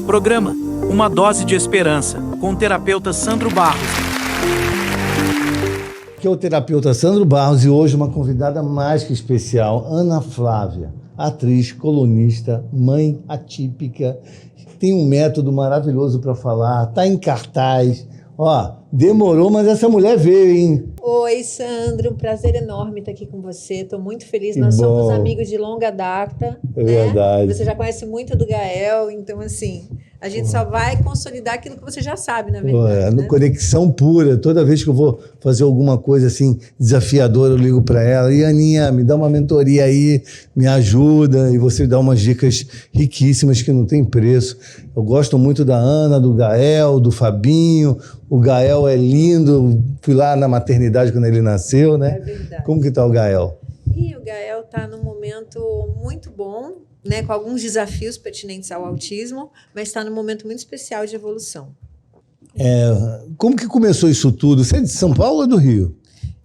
Programa Uma Dose de Esperança, com o terapeuta Sandro Barros. Aqui é o terapeuta Sandro Barros e hoje uma convidada mais que especial, Ana Flávia, atriz, colunista, mãe atípica, tem um método maravilhoso para falar, tá em cartaz. Ó, demorou, mas essa mulher veio, hein? Oi, Sandro, um prazer enorme estar aqui com você. Estou muito feliz. Nós somos amigos de longa data. É verdade. Você já conhece muito do Gael, então, assim, a gente só vai consolidar aquilo que você já sabe, na verdade. No Conexão Pura, toda vez que eu vou fazer alguma coisa assim desafiadora, eu ligo para ela. E Aninha, me dá uma mentoria aí, me ajuda. E você dá umas dicas riquíssimas que não tem preço. Eu gosto muito da Ana, do Gael, do Fabinho. O Gael é lindo. Fui lá na maternidade quando ele nasceu, né? É verdade. Como que tá o Gael? E o Gael está num momento muito bom, né, com alguns desafios pertinentes ao autismo, mas está num momento muito especial de evolução. Como que começou isso tudo? Você é de São Paulo ou do Rio?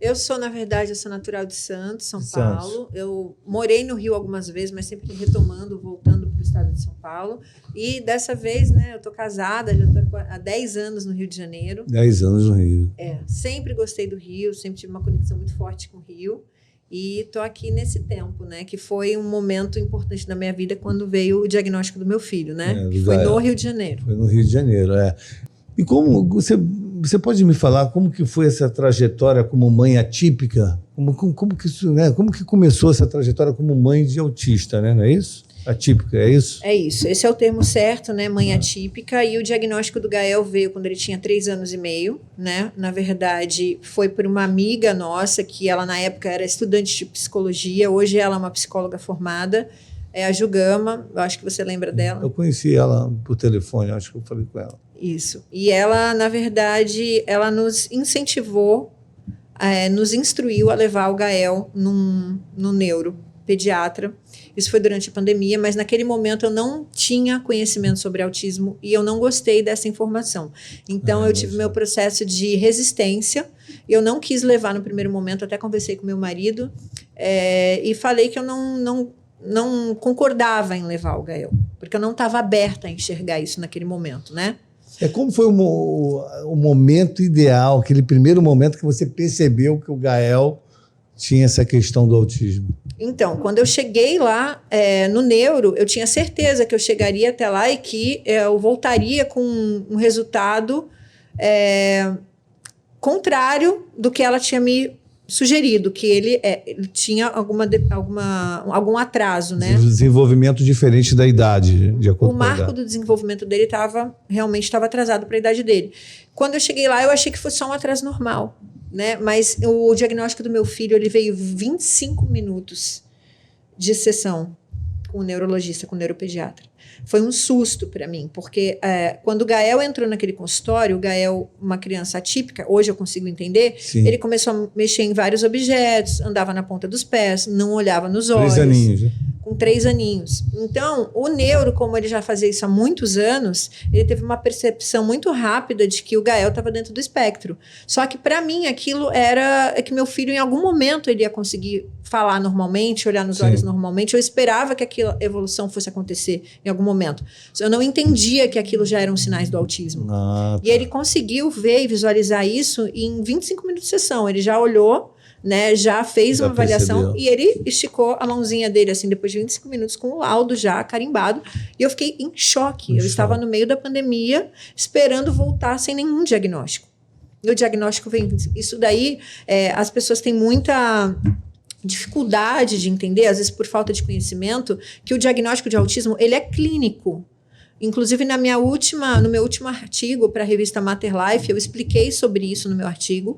Eu sou natural de Santos, São Paulo. Eu morei no Rio algumas vezes, mas sempre retomando, voltando para o estado de São Paulo. E dessa vez, né, eu estou casada, já estou há 10 anos no Rio de Janeiro. 10 anos no Rio. Sempre gostei do Rio, sempre tive uma conexão muito forte com o Rio. E estou aqui nesse tempo, né, que foi um momento importante da minha vida quando veio o diagnóstico do meu filho, né? Que foi no Rio de Janeiro. Foi no Rio de Janeiro, E como você pode me falar como que foi essa trajetória como mãe atípica? Como que isso, né? Como que começou essa trajetória como mãe de autista, né? Não é isso? Atípica, é isso? É isso. Esse é o termo certo, né? Mãe atípica. E o diagnóstico do Gael veio quando ele tinha 3 anos e meio, né? Na verdade, foi por uma amiga nossa, que ela na época era estudante de psicologia. Hoje ela é uma psicóloga formada. É a Jugama, eu acho que você lembra dela. Eu conheci ela por telefone, acho que eu falei com ela. Isso. E ela, na verdade, ela nos incentivou, nos instruiu a levar o Gael no neuropediatra. Isso foi durante a pandemia, mas naquele momento eu não tinha conhecimento sobre autismo e eu não gostei dessa informação. Então eu tive meu processo de resistência. Eu não quis levar no primeiro momento, até conversei com meu marido e falei que eu não concordava em levar o Gael, porque eu não estava aberta a enxergar isso naquele momento, né? Como foi o momento ideal, aquele primeiro momento que você percebeu que o Gael tinha essa questão do autismo? Então, quando eu cheguei lá no neuro, eu tinha certeza que eu chegaria até lá e que eu voltaria com um resultado contrário do que ela tinha me sugerido, que ele tinha algum atraso, né? Desenvolvimento diferente da idade, de acordo com a idade. O marco do desenvolvimento dele realmente estava atrasado para a idade dele. Quando eu cheguei lá, eu achei que fosse só um atraso normal, né? Mas o diagnóstico do meu filho, ele veio 25 minutos de sessão com o neurologista, com o neuropediatra. Foi um susto para mim, porque quando o Gael entrou naquele consultório, o Gael, uma criança atípica, hoje eu consigo entender, Sim. Ele começou a mexer em vários objetos, andava na ponta dos pés, não olhava nos olhos. 3 aninhos, né? Com 3 aninhos. Então, o neuro, como ele já fazia isso há muitos anos, ele teve uma percepção muito rápida de que o Gael estava dentro do espectro. Só que, para mim, aquilo era que meu filho, em algum momento, ele ia conseguir falar normalmente, olhar nos olhos normalmente. Eu esperava que aquela evolução fosse acontecer em algum momento. Eu não entendia que aquilo já eram sinais do autismo. E ele conseguiu ver e visualizar isso em 25 minutos de sessão. Ele já olhou, né, já fez uma avaliação e ele esticou a mãozinha dele assim depois de 25 minutos com o laudo já carimbado e eu fiquei em choque. Eu estava no meio da pandemia esperando voltar sem nenhum diagnóstico. E o diagnóstico vem... Isso daí, as pessoas têm muita dificuldade de entender, às vezes por falta de conhecimento, que o diagnóstico de autismo ele é clínico. Inclusive, no meu último artigo para a revista Mater Life, eu expliquei sobre isso no meu artigo,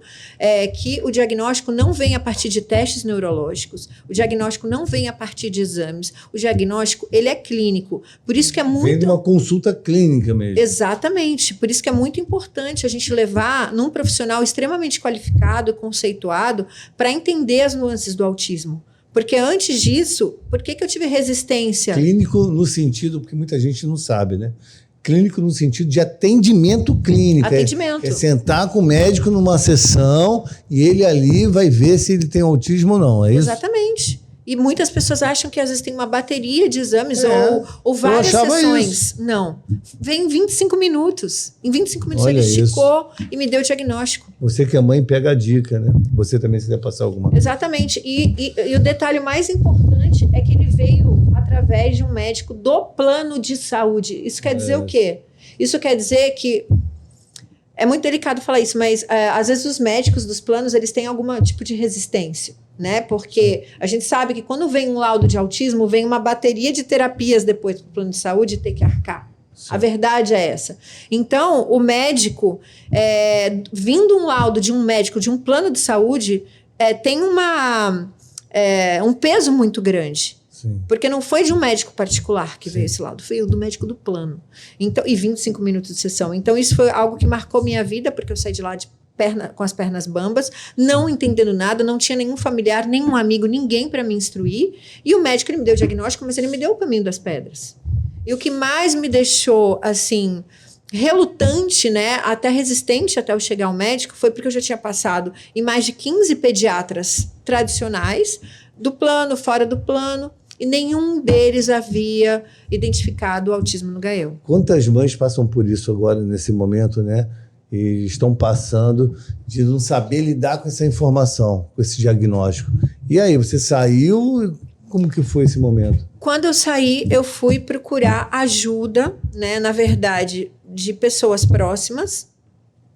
que o diagnóstico não vem a partir de testes neurológicos, o diagnóstico não vem a partir de exames, o diagnóstico ele é clínico. Por isso que é muito... Vem de uma consulta clínica mesmo. Exatamente. Por isso que é muito importante a gente levar num profissional extremamente qualificado, conceituado, para entender as nuances do autismo. Porque antes disso, por que eu tive resistência? Clínico no sentido, porque muita gente não sabe, né? Clínico no sentido de atendimento clínico. Atendimento. É sentar com o médico numa sessão e ele ali vai ver se ele tem autismo ou não, é isso? Exatamente. E muitas pessoas acham que às vezes tem uma bateria de exames ou várias sessões. Isso. Não. Vem em 25 minutos. Em 25 minutos Olha ele esticou e me deu o diagnóstico. Você que é mãe, pega a dica, né? Você também se der passar alguma coisa. Exatamente. E o detalhe mais importante é que ele veio através de um médico do plano de saúde. Isso quer dizer o quê? Isso quer dizer que é muito delicado falar isso, mas às vezes os médicos dos planos eles têm algum tipo de resistência, né? Porque a gente sabe que quando vem um laudo de autismo, vem uma bateria de terapias depois do plano de saúde ter que arcar. Sim. A verdade é essa. Então, o médico, vindo um laudo de um médico de um plano de saúde, tem um peso muito grande. Sim. Porque não foi de um médico particular que veio esse laudo, foi do médico do plano. Então, e 25 minutos de sessão. Então, isso foi algo que marcou minha vida, porque eu saí de lá com as pernas bambas, não entendendo nada, não tinha nenhum familiar, nenhum amigo, ninguém para me instruir. E o médico ele me deu o diagnóstico, mas ele me deu o caminho das pedras. E o que mais me deixou, assim, relutante, né, até resistente até eu chegar ao médico, foi porque eu já tinha passado em mais de 15 pediatras tradicionais, do plano, fora do plano, e nenhum deles havia identificado o autismo no Gael. Quantas mães passam por isso agora, nesse momento, né? E estão passando de não saber lidar com essa informação, com esse diagnóstico. E aí, você saiu? Como que foi esse momento? Quando eu saí, eu fui procurar ajuda, né? Na verdade, de pessoas próximas,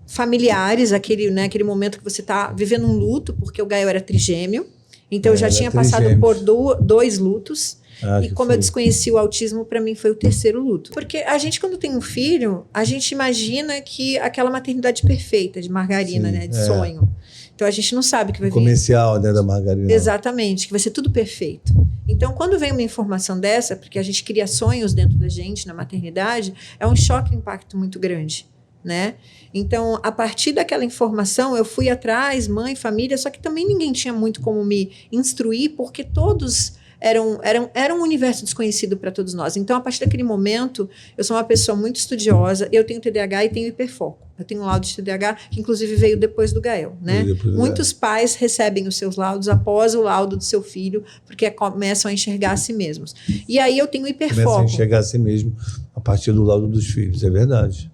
familiares, aquele momento que você está vivendo um luto, porque o Gael era trigêmeo. Então, eu já tinha passado por 2 lutos. E como eu desconheci o autismo, para mim foi o 3º luto. Porque a gente, quando tem um filho, a gente imagina que aquela maternidade perfeita de margarina, Sim, né? De sonho. Então, a gente não sabe que vai vir. Comercial, né, da margarina. Exatamente, que vai ser tudo perfeito. Então, quando vem uma informação dessa, porque a gente cria sonhos dentro da gente na maternidade, é um choque, um impacto muito grande. Né? Então, a partir daquela informação, eu fui atrás, mãe, família, só que também ninguém tinha muito como me instruir, porque todos era um universo desconhecido para todos nós. Então, a partir daquele momento, eu sou uma pessoa muito estudiosa, eu tenho TDAH e tenho hiperfoco. Eu tenho um laudo de TDAH, que inclusive veio depois do Gael, né? Muitos pais recebem os seus laudos após o laudo do seu filho, porque começam a enxergar a si mesmos. E aí eu tenho hiperfoco. Começam a enxergar a si mesmo a partir do laudo dos filhos, é verdade.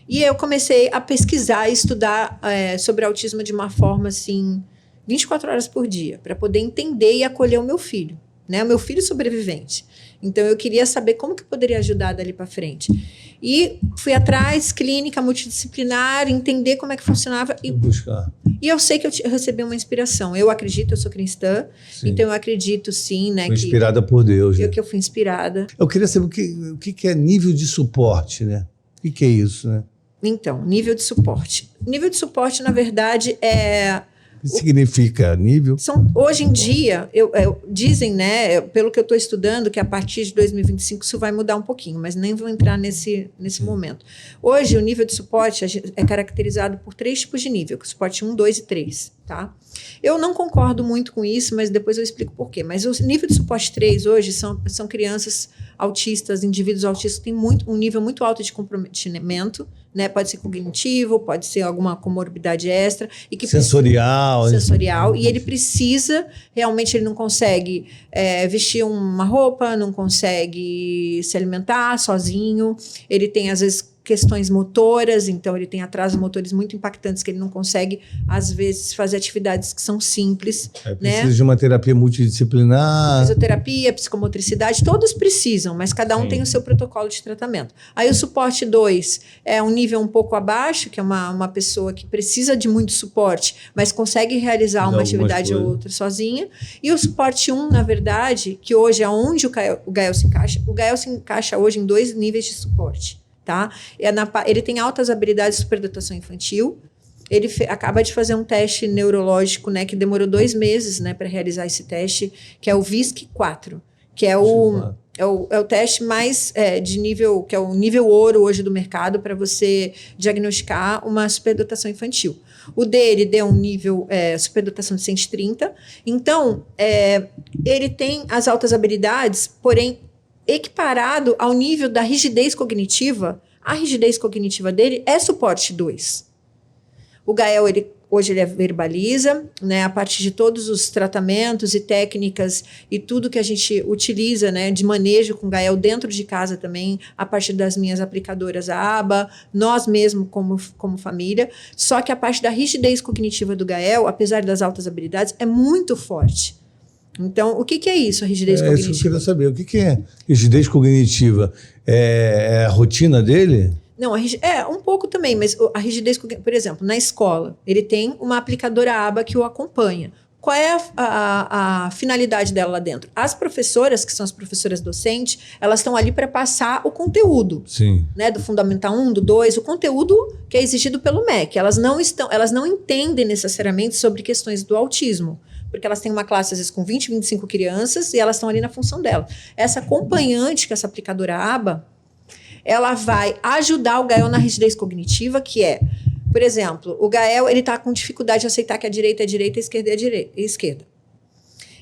E eu comecei a pesquisar e estudar sobre autismo de uma forma, assim, 24 horas por dia, para poder entender e acolher o meu filho, né? O meu filho sobrevivente. Então, eu queria saber como que eu poderia ajudar dali para frente. E fui atrás, clínica multidisciplinar, entender como é que funcionava. E eu sei que eu recebi uma inspiração. Eu acredito, eu sou cristã, então eu acredito sim, né? Foi inspirada por Deus, né? Que eu fui inspirada. Eu queria saber o que é nível de suporte, né? O que é isso, né? Então, nível de suporte. Nível de suporte, na verdade, O que significa nível? Hoje em dia, dizem, né, pelo que eu estou estudando, que a partir de 2025 isso vai mudar um pouquinho, mas nem vou entrar nesse momento. Hoje, o nível de suporte é caracterizado por 3 tipos de nível, suporte 1, 2 e 3, tá? Eu não concordo muito com isso, mas depois eu explico por quê. Mas o nível de suporte 3 hoje são crianças autistas, indivíduos autistas que têm um nível muito alto de comprometimento, né? Pode ser cognitivo, pode ser alguma comorbidade extra. Sensorial. E ele precisa, realmente ele não consegue vestir uma roupa, não consegue se alimentar sozinho, ele tem às vezes questões motoras, então ele tem atrasos motores muito impactantes que ele não consegue, às vezes, fazer atividades que são simples. Precisa de uma terapia multidisciplinar. Fisioterapia, psicomotricidade, todos precisam, mas cada um tem o seu protocolo de tratamento. Aí o suporte 2 é um nível um pouco abaixo, que é uma pessoa que precisa de muito suporte, mas consegue realizar uma atividade ou outra sozinha. E o suporte 1, na verdade, que hoje é onde o Gael se encaixa, o Gael se encaixa hoje em 2 níveis de suporte. Tá? Ele tem altas habilidades de superdotação infantil. Ele acaba de fazer um teste neurológico, né, que demorou 2 meses, né, para realizar esse teste, que é o VISC-4, que é o teste mais de nível, que é o nível ouro hoje do mercado para você diagnosticar uma superdotação infantil. O dele deu um nível superdotação de 130. Então, ele tem as altas habilidades, porém equiparado ao nível da rigidez cognitiva. A rigidez cognitiva dele é suporte 2. O Gael, Hoje ele verbaliza, né, a partir de todos os tratamentos e técnicas e tudo que a gente utiliza, né, de manejo com Gael dentro de casa também, a partir das minhas aplicadoras a aba, nós mesmos como família. Só que a parte da rigidez cognitiva do Gael, apesar das altas habilidades, é muito forte. Então, o que é isso, a rigidez cognitiva? Isso que eu queria saber. O que é rigidez cognitiva? É a rotina dele? Não, um pouco também, mas a rigidez, por exemplo, na escola, ele tem uma aplicadora aba que o acompanha. Qual é a finalidade dela lá dentro? As professoras, que são as professoras docentes, elas estão ali para passar o conteúdo. Sim. Né, do Fundamental 1, do 2, o conteúdo que é exigido pelo MEC. Elas não entendem necessariamente sobre questões do autismo, porque elas têm uma classe, às vezes, com 20, 25 crianças, e elas estão ali na função dela. Essa acompanhante, que é essa aplicadora aba, ela vai ajudar o Gael na rigidez cognitiva, que é, por exemplo, o Gael está com dificuldade de aceitar que a direita é direita, a esquerda é esquerda.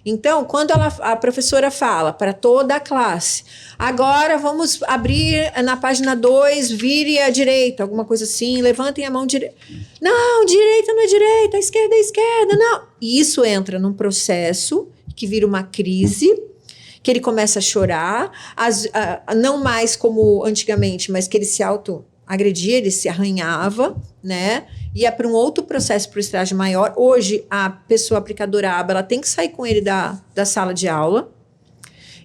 Então, quando a professora fala para toda a classe, agora vamos abrir na página 2, vire à direita, alguma coisa assim, levantem a mão direita. Não, direita não é direita, esquerda é esquerda, não. E isso entra num processo que vira uma crise, que ele começa a chorar, não mais como antigamente, mas que ele se auto-agredia, ele se arranhava, né? Ia para um outro processo, para o estágio maior. Hoje, a pessoa aplicadora aba, ela tem que sair com ele da sala de aula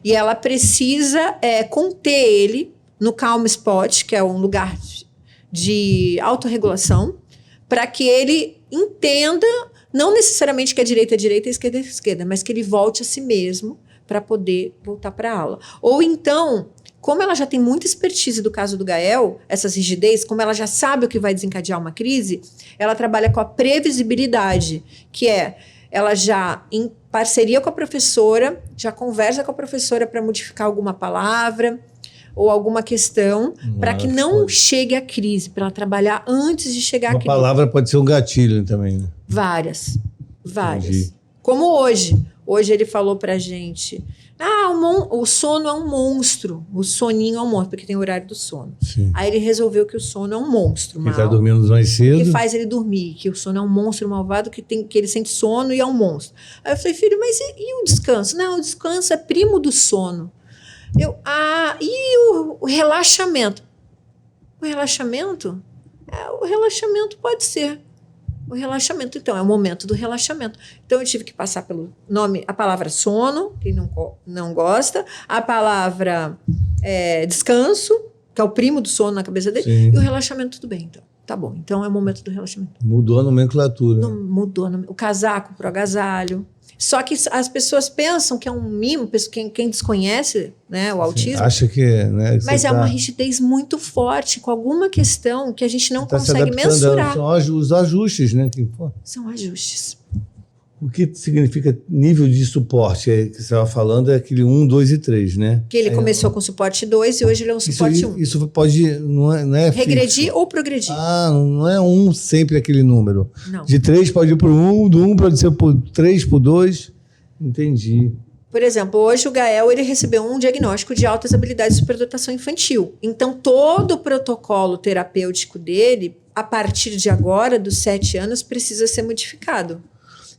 e ela precisa conter ele no Calm Spot, que é um lugar de autorregulação, para que ele entenda, não necessariamente que a direita é direita e a esquerda é esquerda, mas que ele volte a si mesmo, para poder voltar para a aula. Ou então, como ela já tem muita expertise do caso do Gael, essas rigidez, como ela já sabe o que vai desencadear uma crise, ela trabalha com a previsibilidade, que é, ela já, em parceria com a professora, já conversa com a professora para modificar alguma palavra ou alguma questão, para que não chegue a crise, para ela trabalhar antes de chegar a crise. Uma palavra pode ser um gatilho também, né? Várias. Entendi. Como hoje. Hoje ele falou pra gente, o sono é um monstro, o soninho é um monstro, porque tem o horário do sono. Sim. Aí ele resolveu que o sono é um monstro. Ele tá dormindo mais cedo. Que faz ele dormir, que o sono é um monstro malvado, que ele sente sono e é um monstro. Aí eu falei, filho, mas e o descanso? Não, o descanso é primo do sono. E o relaxamento? O relaxamento? O relaxamento pode ser. O relaxamento, então, é o momento do relaxamento. Então, eu tive que passar pelo nome, a palavra sono, quem não gosta, a palavra descanso, que é o primo do sono na cabeça dele, Sim. E o relaxamento, tudo bem, então. Tá bom, então é o momento do relaxamento. Mudou a nomenclatura. Mudou o casaco pro agasalho. Só que as pessoas pensam que é um mimo, quem desconhece, né, o autismo. Acha que né? Mas é uma rigidez muito forte, com alguma questão que a gente não consegue se mensurar. São os ajustes, né? São ajustes. O que significa nível de suporte? Que você estava falando é aquele 1, 2 e 3, né? Que ele começou com suporte 2 e hoje ele é um suporte 1. Isso pode, não é regredir fixo. ou progredir. Não é 1 sempre aquele número. Não. De 3 pode ir para o 1, do 1 pode ser para o 3, para o 2. Entendi. Por exemplo, hoje o Gael ele recebeu um diagnóstico de altas habilidades de superdotação infantil. Então, todo o protocolo terapêutico dele, a partir de agora, dos 7 anos, precisa ser modificado.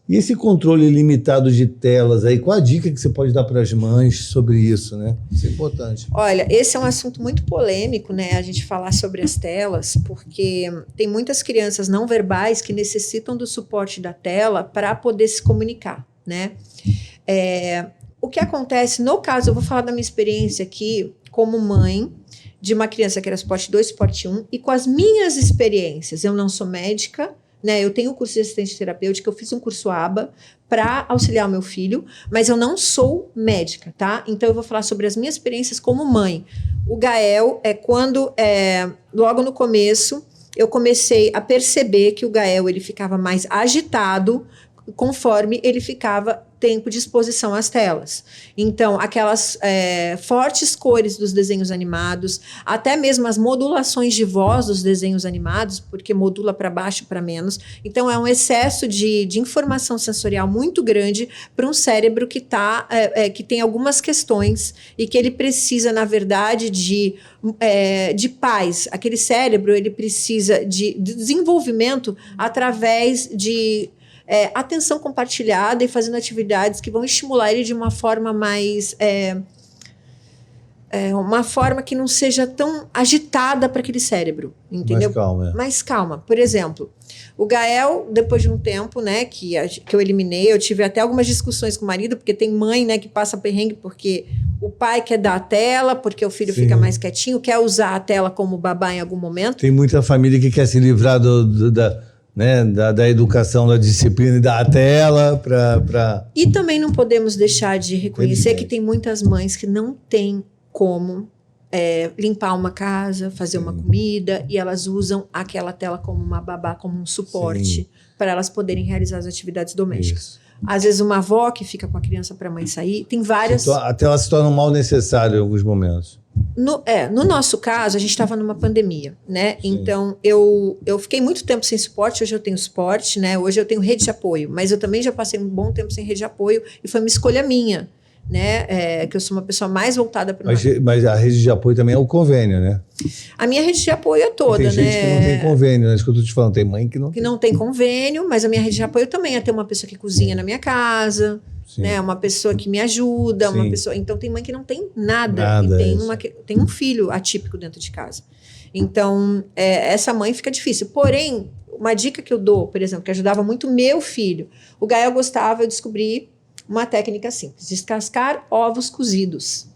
E esse controle limitado de telas aí, qual a dica que você pode dar para as mães sobre isso, né? Isso é importante. Olha, esse é um assunto muito polêmico, né? A gente falar sobre as telas, porque tem muitas crianças não verbais que necessitam do suporte da tela para poder se comunicar, né? O que acontece, no caso, eu vou falar da minha experiência aqui como mãe de uma criança que era suporte 2, suporte 1, e com as minhas experiências, eu não sou médica, né? Eu tenho um curso de assistente terapêutica, eu fiz um curso ABA para auxiliar o meu filho, mas eu não sou médica, tá? Então eu vou falar sobre as minhas experiências como mãe. O Gael logo no começo, eu comecei a perceber que o Gael ele ficava mais agitado conforme ele ficava tempo de exposição às telas. Então, aquelas fortes cores dos desenhos animados, até mesmo as modulações de voz dos desenhos animados, porque modula para baixo para menos. Então, é um excesso de informação sensorial muito grande para um cérebro que tem algumas questões e que ele precisa, na verdade, de paz. Aquele cérebro, ele precisa de desenvolvimento através de atenção compartilhada e fazendo atividades que vão estimular ele de uma forma mais... uma forma que não seja tão agitada para aquele cérebro, entendeu? Mais calma. Mais calma. Por exemplo, o Gael, depois de um tempo, né, que eu eliminei, eu tive até algumas discussões com o marido, porque tem mãe, né, que passa perrengue porque o pai quer dar a tela, porque o filho fica mais quietinho, quer usar a tela como babá em algum momento. Tem muita família que quer se livrar da educação, da disciplina e da tela para... E também não podemos deixar de reconhecer que tem muitas mães que não têm como limpar uma casa, fazer uma comida, e elas usam aquela tela como uma babá, como um suporte para elas poderem realizar as atividades domésticas. Isso. Às vezes uma avó que fica com a criança para a mãe sair, tem várias... A tela se torna um mal necessário em alguns momentos. No nosso caso, a gente estava numa pandemia, né? Sim. Então, eu fiquei muito tempo sem suporte, hoje eu tenho suporte, né? Hoje eu tenho rede de apoio, mas eu também já passei um bom tempo sem rede de apoio e foi uma escolha minha, né? Que eu sou uma pessoa mais voltada para... Mas a rede de apoio também é o convênio, né? A minha rede de apoio é toda, né? Tem gente que não tem convênio, né? Isso que eu tô te falando, tem mãe que não tem. Que não tem convênio, mas a minha rede de apoio também é ter uma pessoa que cozinha na minha casa... Né, uma pessoa que me ajuda, uma pessoa... Então, tem mãe que não tem nada e tem um filho atípico dentro de casa. Então, essa mãe fica difícil. Porém, uma dica que eu dou, por exemplo, que ajudava muito meu filho, o Gael gostava, eu descobri uma técnica simples, descascar ovos cozidos.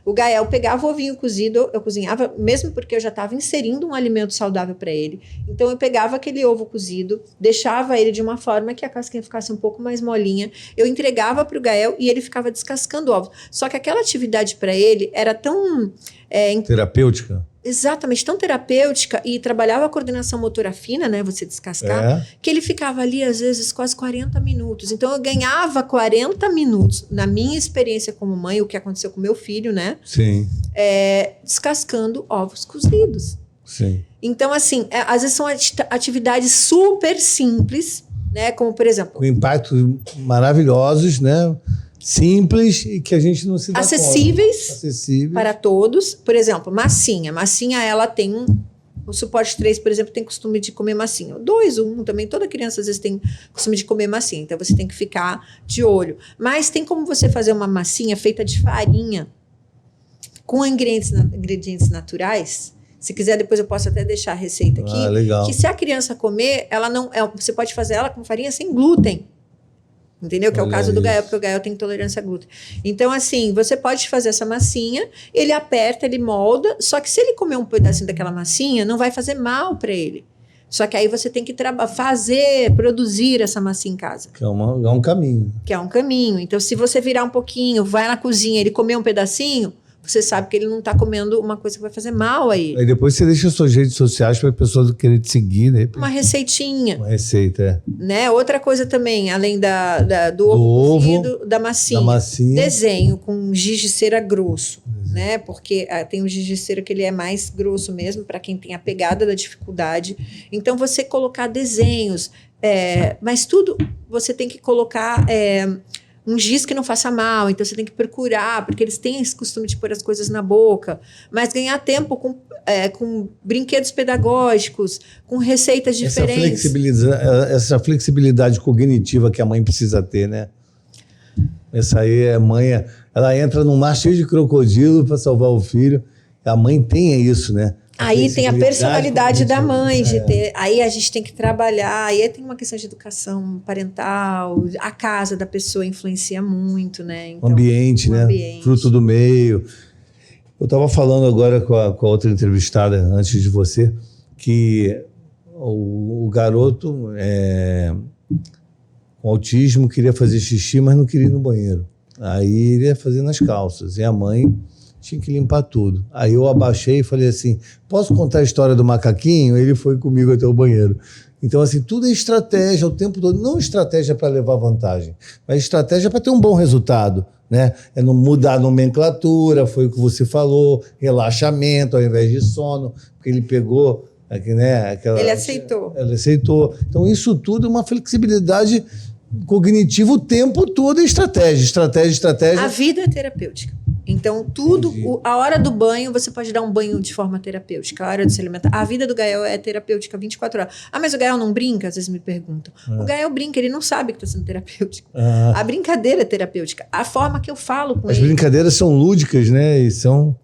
O Gael pegava o ovinho cozido, eu cozinhava, mesmo porque eu já estava inserindo um alimento saudável para ele. Então, eu pegava aquele ovo cozido, deixava ele de uma forma que a casquinha ficasse um pouco mais molinha. Eu entregava para o Gael e ele ficava descascando ovos. Só que aquela atividade para ele era tão... terapêutica? Exatamente, tão terapêutica e trabalhava a coordenação motora fina, né, você descascar, que ele ficava ali, às vezes, quase 40 minutos. Então, eu ganhava 40 minutos, na minha experiência como mãe, o que aconteceu com meu filho, né? Sim. Descascando ovos cozidos. Sim. Então, assim, às vezes são atividades super simples, né, como, por exemplo... Com impactos maravilhosos, né? Simples e que a gente não se dá acessíveis para todos. Por exemplo, massinha. Massinha, ela tem o suporte 3, por exemplo, tem costume de comer massinha. O 2, o 1 também, toda criança às vezes tem costume de comer massinha. Então, você tem que ficar de olho. Mas tem como você fazer uma massinha feita de farinha com ingredientes naturais. Se quiser, depois eu posso até deixar a receita aqui. Legal. Que se a criança comer, ela não... você pode fazer ela com farinha sem glúten. Entendeu? Que é o caso do Gael, porque o Gael tem intolerância a glúten. Então, assim, você pode fazer essa massinha, ele aperta, ele molda, só que se ele comer um pedacinho daquela massinha, não vai fazer mal para ele. Só que aí você tem que produzir essa massinha em casa. Que é um caminho. Que é um caminho. Então, se você virar um pouquinho, vai na cozinha, ele comer um pedacinho, você sabe que ele não está comendo uma coisa que vai fazer mal a ele. Aí depois você deixa suas redes sociais para a pessoa querer te seguir, né? Uma receitinha. Uma receita, né? Outra coisa também, além do ovo cozido, da massinha. Desenho com giz de cera grosso, né? Porque tem o giz de cera que ele é mais grosso mesmo, para quem tem a pegada da dificuldade. Então, você colocar desenhos, mas tudo você tem que colocar... um giz que não faça mal, então você tem que procurar, porque eles têm esse costume de pôr as coisas na boca, mas ganhar tempo com brinquedos pedagógicos, com receitas diferentes. Essa flexibilidade cognitiva que a mãe precisa ter, né? Essa aí a mãe, ela entra num mar cheio de crocodilo para salvar o filho, a mãe tem isso, né? Aí tem a personalidade da mãe, aí a gente tem que trabalhar, aí tem uma questão de educação parental, a casa da pessoa influencia muito, né? Então, ambiente, né? Fruto do meio. Eu estava falando agora com a outra entrevistada, antes de você, que o garoto com autismo queria fazer xixi, mas não queria ir no banheiro. Aí ele ia fazer nas calças. E a mãe tinha que limpar tudo. Aí eu abaixei e falei assim, posso contar a história do macaquinho? Ele foi comigo até o banheiro. Então, assim, tudo é estratégia o tempo todo. Não estratégia para levar vantagem, mas estratégia para ter um bom resultado, né? É não mudar a nomenclatura, foi o que você falou, relaxamento ao invés de sono, porque ele pegou... Aqui, né, Ele aceitou. Ele aceitou. Então, isso tudo é uma flexibilidade cognitiva o tempo todo, é estratégia. A vida é terapêutica. Então, tudo, a hora do banho, você pode dar um banho de forma terapêutica. A hora de se alimentar. A vida do Gael é terapêutica 24 horas. Ah, mas o Gael não brinca? Às vezes me perguntam. O Gael brinca, ele não sabe que está sendo terapêutico. A brincadeira é terapêutica. A forma que eu falo com ele... As brincadeiras são lúdicas, né? E são...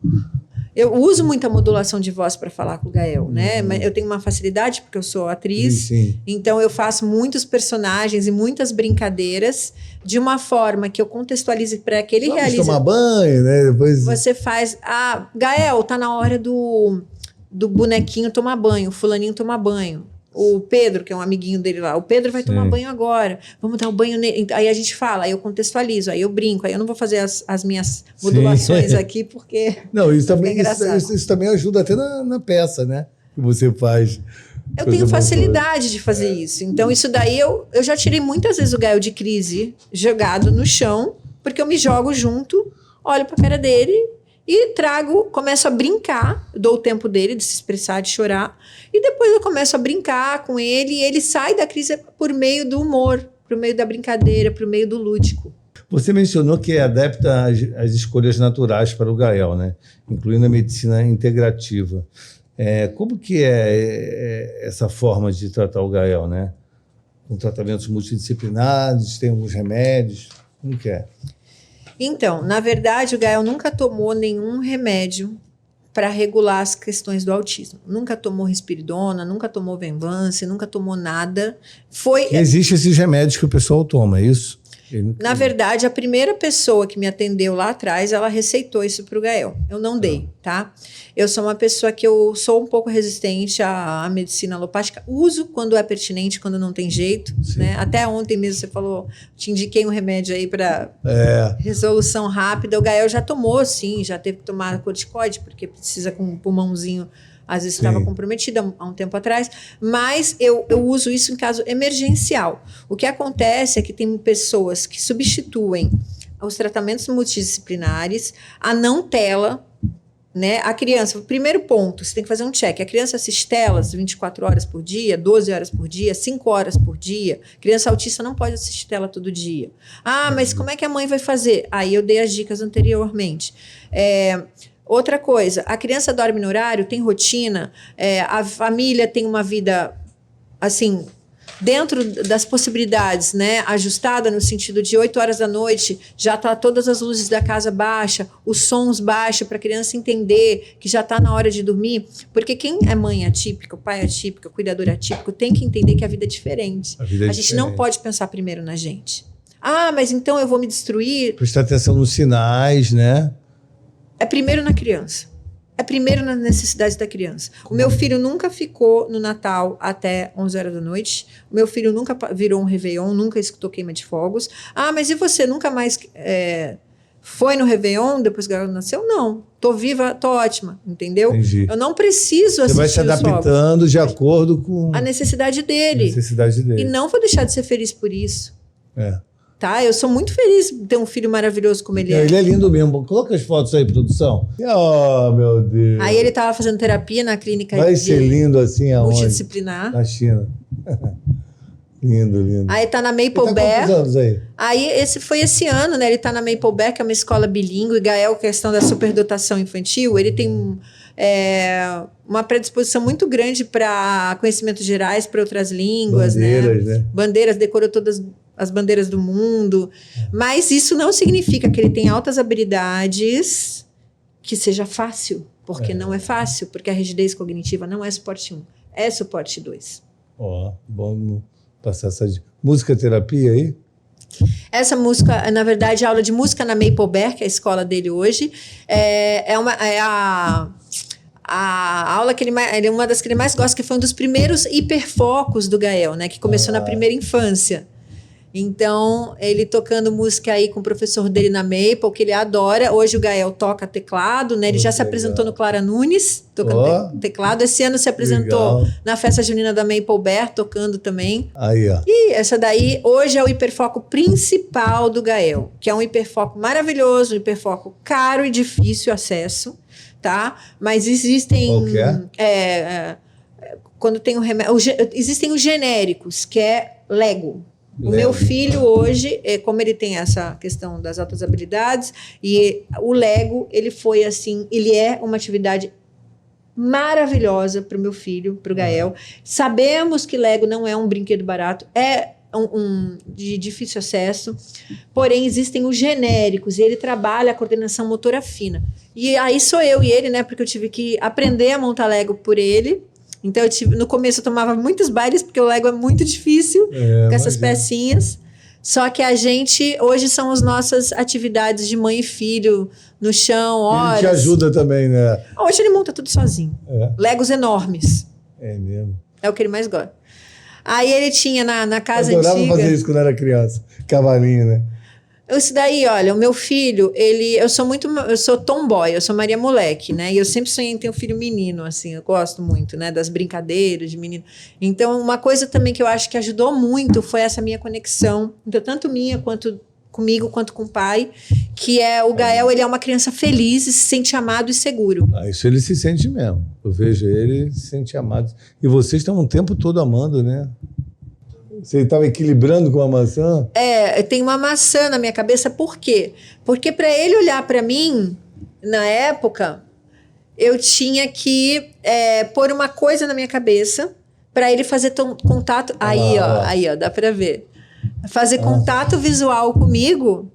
Eu uso muita modulação de voz para falar com o Gael, né? Mas eu tenho uma facilidade, porque eu sou atriz. Sim. Então, eu faço muitos personagens e muitas brincadeiras de uma forma que eu contextualize para que ele realize. Tomar banho, né? Depois... Você faz... Ah, Gael, tá na hora do bonequinho tomar banho, o fulaninho tomar banho. O Pedro, que é um amiguinho dele lá, o Pedro vai tomar banho agora, vamos dar o banho nele. Aí a gente fala, aí eu contextualizo, aí eu brinco, aí eu não vou fazer as minhas modulações aqui, porque... Não, isso também ajuda até na peça, né? Que você faz. Eu tenho facilidade de fazer isso. Então, isso daí eu já tirei muitas vezes o Gael de crise jogado no chão, porque eu me jogo junto, olho pra cara dele e começo a brincar, dou o tempo dele de se expressar, de chorar, e depois eu começo a brincar com ele, e ele sai da crise por meio do humor, por meio da brincadeira, por meio do lúdico. Você mencionou que é adepta às escolhas naturais para o Gael, né? Incluindo a medicina integrativa. Como que é essa forma de tratar o Gael, né? Com tratamentos multidisciplinares, tem alguns remédios, como que é? Então, na verdade, o Gael nunca tomou nenhum remédio para regular as questões do autismo. Nunca tomou risperidona, nunca tomou Venvance, nunca tomou nada. Existem esses remédios que o pessoal toma, é isso? Na verdade, a primeira pessoa que me atendeu lá atrás, ela receitou isso para o Gael. Eu não dei, tá? Eu sou uma pessoa que eu sou um pouco resistente à medicina alopática. Uso quando é pertinente, quando não tem jeito, né? Até ontem mesmo você falou, te indiquei um remédio aí para resolução rápida. O Gael já tomou, sim, já teve que tomar corticoide, porque precisa com um pulmãozinho... Às vezes estava comprometida há um tempo atrás, mas eu uso isso em caso emergencial. O que acontece é que tem pessoas que substituem os tratamentos multidisciplinares a não tela, né? A criança, o primeiro ponto, você tem que fazer um check. A criança assiste telas 24 horas por dia, 12 horas por dia, 5 horas por dia. Criança autista não pode assistir tela todo dia. Ah, mas como é que a mãe vai fazer? Aí eu dei as dicas anteriormente. Outra coisa, a criança dorme no horário, tem rotina, a família tem uma vida, assim, dentro das possibilidades, né, ajustada no sentido de 8 horas da noite, já tá todas as luzes da casa baixa, os sons baixos para a criança entender que já está na hora de dormir, porque quem é mãe atípica, o pai atípico, o cuidador atípico, tem que entender que a vida é diferente. A gente não pode pensar primeiro na gente. Ah, mas então eu vou me destruir? Prestar atenção nos sinais, né? É primeiro na criança. É primeiro nas necessidades da criança. O meu filho nunca ficou no Natal até 11 horas da noite. O meu filho nunca virou um Réveillon, nunca escutou queima de fogos. Ah, mas e você? Nunca mais foi no Réveillon depois que ela nasceu? Não. Tô viva, tô ótima. Entendeu? Entendi. Eu não preciso assistir. Você vai se adaptando de acordo com a necessidade dele. E não vou deixar de ser feliz por isso. Tá? Eu sou muito feliz de ter um filho maravilhoso como ele é. Ele é lindo mesmo. Coloca as fotos aí, produção. Oh, meu Deus. Aí ele estava fazendo terapia na clínica. Vai ser lindo assim aonde? Multidisciplinar. Na China. Lindo. Aí tá na Maple Bear. Quantos anos aí? Aí foi esse ano, né? Ele tá na Maple Bear, que é uma escola bilíngue. Gael, questão da superdotação infantil, ele tem uma predisposição muito grande para conhecimentos gerais, para outras línguas. Bandeiras, né? Bandeiras, decorou todas as bandeiras do mundo, mas isso não significa que ele tem altas habilidades, que seja fácil, porque não é fácil, porque a rigidez cognitiva não é suporte 1, é suporte 2. Vamos passar essa música terapia aí? Essa música, na verdade, a aula de música na Maple Bear, que é a escola dele hoje, a aula que ele é uma das que ele mais gosta, que foi um dos primeiros hiperfocos do Gael, né, que começou na primeira infância. Então, ele tocando música aí com o professor dele na Maple, que ele adora. Hoje o Gael toca teclado, né? Ele já se apresentou no Clara Nunes, tocando teclado. Esse ano se apresentou na festa junina da Maple Bear, tocando também. Aí, ó. E essa daí, hoje é o hiperfoco principal do Gael, que é um hiperfoco maravilhoso, um hiperfoco caro e difícil acesso, tá? Mas existem... Qual que é? Quando tem existem os genéricos, que é Lego. O meu filho hoje, como ele tem essa questão das altas habilidades, e o Lego, ele foi assim, ele é uma atividade maravilhosa para o meu filho, para o Gael. Sabemos que Lego não é um brinquedo barato, é de difícil acesso, porém existem os genéricos, e ele trabalha a coordenação motora fina. E aí sou eu e ele, né, porque eu tive que aprender a montar Lego por ele. Então, no começo eu tomava muitos bailes, porque o Lego é muito difícil, com essas pecinhas. Só que a gente, hoje são as nossas atividades de mãe e filho, no chão, horas. Ele te ajuda também, né? Hoje ele monta tudo sozinho. Legos enormes. É mesmo. É o que ele mais gosta. Aí ele tinha na casa antiga... Eu adorava fazer isso quando era criança. Cavalinho, né? Isso daí, olha, o meu filho, eu sou tomboy, eu sou Maria Moleque, né? E eu sempre sonhei em ter um filho menino, assim, eu gosto muito, né? Das brincadeiras de menino. Então, uma coisa também que eu acho que ajudou muito foi essa minha conexão, então, tanto minha quanto comigo, quanto com o pai, que é o Gael, ele é uma criança feliz e se sente amado e seguro. Isso ele se sente mesmo. Eu vejo ele se sente amado. E vocês estão um tempo todo amando, né? Você estava equilibrando com a maçã? Tem uma maçã na minha cabeça, por quê? Porque para ele olhar para mim, na época, eu tinha que pôr uma coisa na minha cabeça para ele fazer contato. Aí, ó, dá para ver. Fazer contato visual comigo.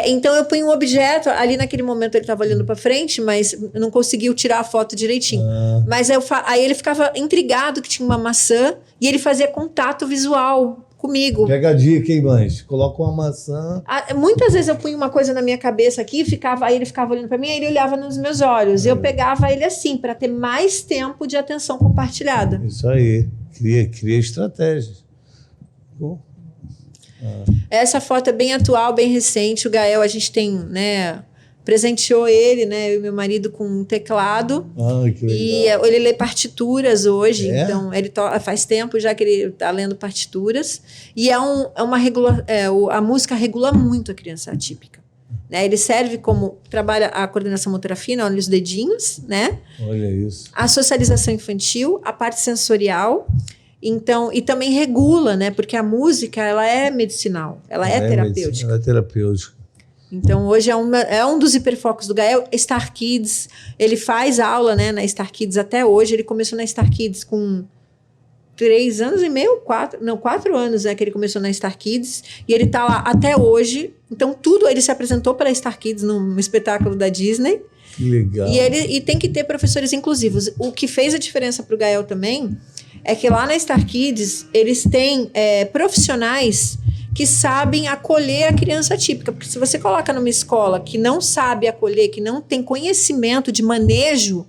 Então eu punho um objeto, ali naquele momento ele estava olhando para frente, mas não conseguiu tirar a foto direitinho. Mas aí ele ficava intrigado que tinha uma maçã e ele fazia contato visual comigo. Pega a dica, hein, Mães? Coloca uma maçã. Muitas vezes eu punha uma coisa na minha cabeça aqui, aí ele ficava olhando para mim, aí ele olhava nos meus olhos. Eu pegava ele assim, para ter mais tempo de atenção compartilhada. Isso aí. Cria estratégias. Essa foto é bem atual, bem recente. O Gael, a gente tem, né, presenteou ele, né, eu e meu marido, com um teclado. Que legal. E ele lê partituras hoje, então ele faz tempo já que ele está lendo partituras. E a música regula muito a criança atípica. Né? Ele serve como, trabalha a coordenação motora fina, olha os dedinhos, né? Olha isso. A socialização infantil, a parte sensorial. Então, e também regula, né? Porque a música, ela é medicinal, ela é terapêutica. Ela é terapêutica. Então, hoje é um dos hiperfocos do Gael. Star Kids, ele faz aula, né, na Star Kids até hoje. Ele começou na Star Kids com 3 anos e meio, 4 anos, né, que ele começou na Star Kids. E ele tá lá até hoje. Então, ele se apresentou pela Star Kids num espetáculo da Disney. Que legal. E tem que ter professores inclusivos. O que fez a diferença para o Gael também é que lá na Star Kids, eles têm profissionais que sabem acolher a criança atípica. Porque se você coloca numa escola que não sabe acolher, que não tem conhecimento de manejo,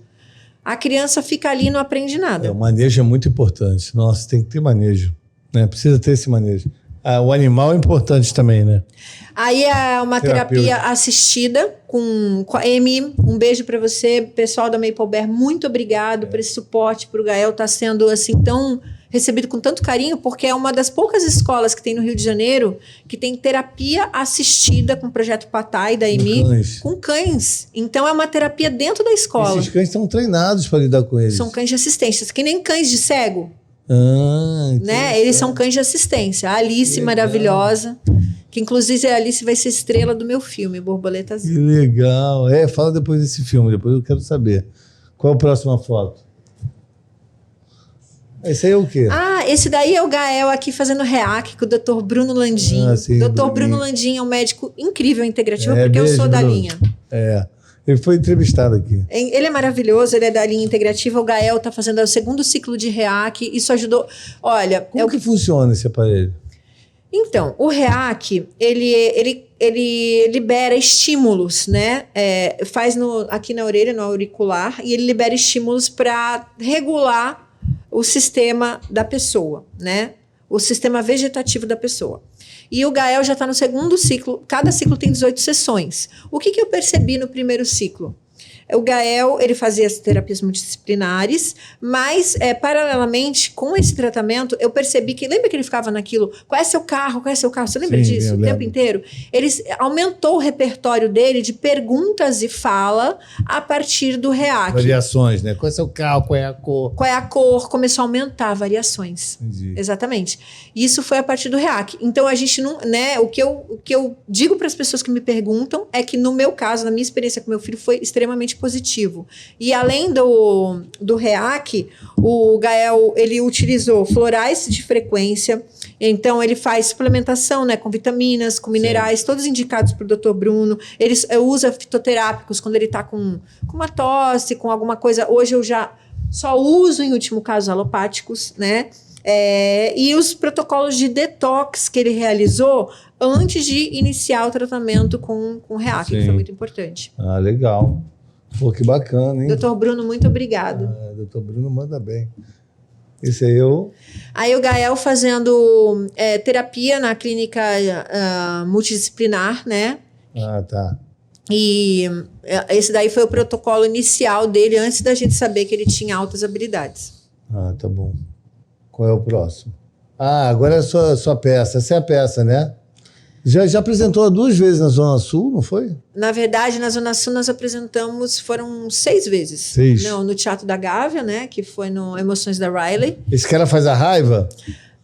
a criança fica ali e não aprende nada. O manejo é muito importante. Nossa, tem que ter manejo. Né? Precisa ter esse manejo. O animal é importante também, né? Aí é uma terapia assistida com a Amy. Um beijo para você, pessoal da Maple Bear. Muito obrigado por esse suporte para o Gael. Está sendo assim tão recebido com tanto carinho, porque é uma das poucas escolas que tem no Rio de Janeiro que tem terapia assistida com o projeto Patai da Amy com cães. Então é uma terapia dentro da escola. Esses cães estão treinados para lidar com eles. São cães de assistência, que nem cães de cego. Né? Eles são cães de assistência. A Alice, maravilhosa, que inclusive a Alice vai ser estrela do meu filme, Borboleta Azul. Que legal. Fala depois desse filme, depois eu quero saber. Qual é a próxima foto? Esse aí é o quê? Esse daí é o Gael aqui fazendo reac com o Dr. Bruno Landim. Dr. Bruno Landim é um médico incrível, integrativo, porque eu sou da linha. Ele foi entrevistado aqui. Ele é maravilhoso, ele é da linha integrativa. O Gael está fazendo o 2º ciclo de REAC. Isso ajudou. Olha. Como que funciona esse aparelho? Então, o REAC, ele libera estímulos, né? Faz aqui na orelha, no auricular, e ele libera estímulos para regular o sistema da pessoa, né? O sistema vegetativo da pessoa. E o Gael já está no segundo ciclo. Cada ciclo tem 18 sessões. O que eu percebi no primeiro ciclo? O Gael, ele fazia as terapias multidisciplinares, mas, paralelamente, com esse tratamento, eu percebi que... Lembra que ele ficava naquilo? Qual é seu carro? Qual é seu carro? Você lembra disso? O tempo inteiro? Ele aumentou o repertório dele de perguntas e fala a partir do REAC. Variações, né? Qual é seu carro? Qual é a cor? Qual é a cor? Começou a aumentar variações. Entendi. Exatamente. Isso foi a partir do REAC. Então, a gente não... né, o que eu digo para as pessoas que me perguntam é que, no meu caso, na minha experiência com meu filho, foi extremamente positivo. E além do REAC, o Gael, ele utilizou florais de frequência, então ele faz suplementação, né, com vitaminas, com minerais, sim, todos indicados por Dr. Bruno. Ele usa fitoterápicos quando ele está com uma tosse, com alguma coisa. Hoje eu já só uso, em último caso, alopáticos, né? E os protocolos de detox que ele realizou antes de iniciar o tratamento com REAC, que foi muito importante. Ah, legal. Pô, que bacana, hein? Doutor Bruno, muito obrigado. Doutor Bruno manda bem. Esse aí eu... Aí o Gael fazendo terapia na clínica multidisciplinar, né? Ah, tá. E esse daí foi o protocolo inicial dele, antes da gente saber que ele tinha altas habilidades. Ah, tá bom. Qual é o próximo? Ah, agora é a sua peça. Essa é a peça, né? Já apresentou 2 vezes na Zona Sul, não foi? Na verdade, na Zona Sul nós apresentamos, foram 6 vezes. 6? Não, no Teatro da Gávea, né? Que foi no Emoções da Riley. Esse cara faz a raiva?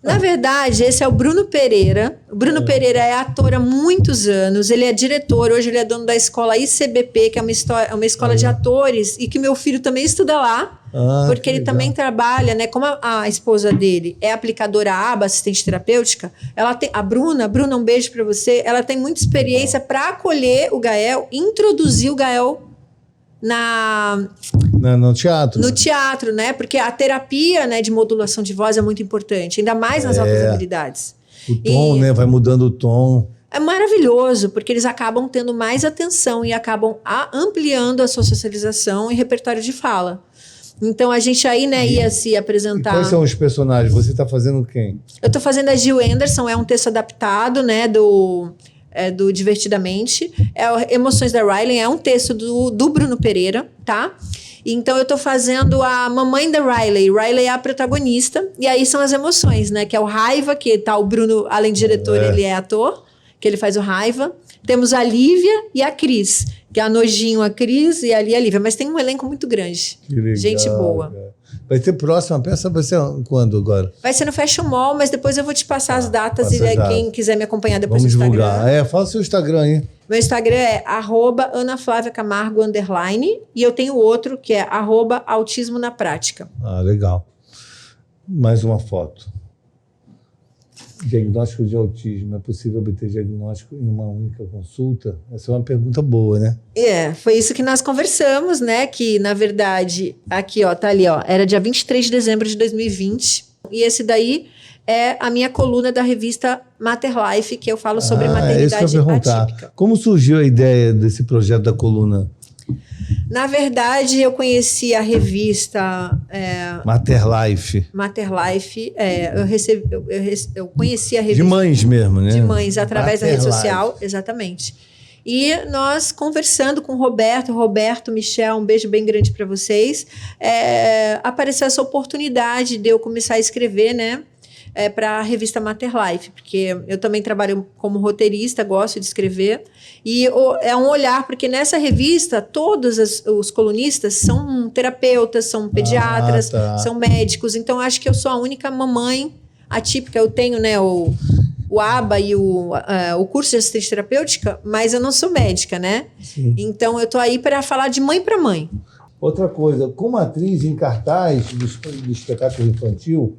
Na verdade, esse é o Bruno Pereira. O Bruno Pereira é ator há muitos anos. Ele é diretor, hoje ele é dono da escola ICBP, que é uma escola de atores, e que meu filho também estuda lá. Porque ele também trabalha, né? Como a esposa dele é aplicadora ABA, assistente terapêutica, ela tem, a Bruna, um beijo para você. Ela tem muita experiência para acolher o Gael, introduzir o Gael no teatro. No teatro, né? Porque a terapia, né, de modulação de voz é muito importante, ainda mais nas altas habilidades. O tom, né? Vai mudando o tom. É maravilhoso, porque eles acabam tendo mais atenção e acabam ampliando a sua socialização e repertório de fala. Então, a gente aí, né, ia se apresentar... E quais são os personagens? Você está fazendo quem? Eu estou fazendo a Gil Anderson, é um texto adaptado, né, do Divertidamente. Emoções da Riley, é um texto do Bruno Pereira, tá? Então, eu estou fazendo a mamãe da Riley. Riley é a protagonista, e aí são as emoções, né, que é o Raiva, que tá o Bruno, além de diretor, ele é ator, que ele faz o Raiva. Temos a Lívia e a Cris, que é a Nojinho, a Cris e ali a Lívia. Mas tem um elenco muito grande. Que legal, gente boa. Cara. Vai ter próxima peça? Vai ser quando agora? Vai ser no Fashion Mall, mas depois eu vou te passar as datas e quem quiser me acompanhar depois Vamos no Instagram. Divulgar. Fala seu Instagram aí. Meu Instagram é @AnaFlaviaCamargo_ e eu tenho outro que é @Autismo na Prática. Ah, legal. Mais uma foto. Diagnóstico de autismo. É possível obter diagnóstico em uma única consulta? Essa é uma pergunta boa, né? Foi isso que nós conversamos, né? Que, na verdade, aqui, ó, tá ali, ó. Era dia 23 de dezembro de 2020. E esse daí é a minha coluna da revista Mater Life, que eu falo sobre maternidade atípica. Como surgiu a ideia desse projeto da coluna? Na verdade, eu conheci a revista... Mater Life. Eu conheci a revista... De mães mesmo, né? De mães, através Mater da rede social, Life. Exatamente. E nós conversando com o Roberto, Michel, um beijo bem grande para vocês, apareceu essa oportunidade de eu começar a escrever, né? Para a revista Mater Life, porque eu também trabalho como roteirista, gosto de escrever, e é um olhar, porque nessa revista todos os colunistas são terapeutas, são pediatras, são médicos, então acho que eu sou a única mamãe atípica. Eu tenho, né, o ABA e o curso de assistente terapêutica, mas eu não sou médica, né? Sim. Então eu tô aí para falar de mãe para mãe. Outra coisa, como atriz em cartaz do espetáculo infantil,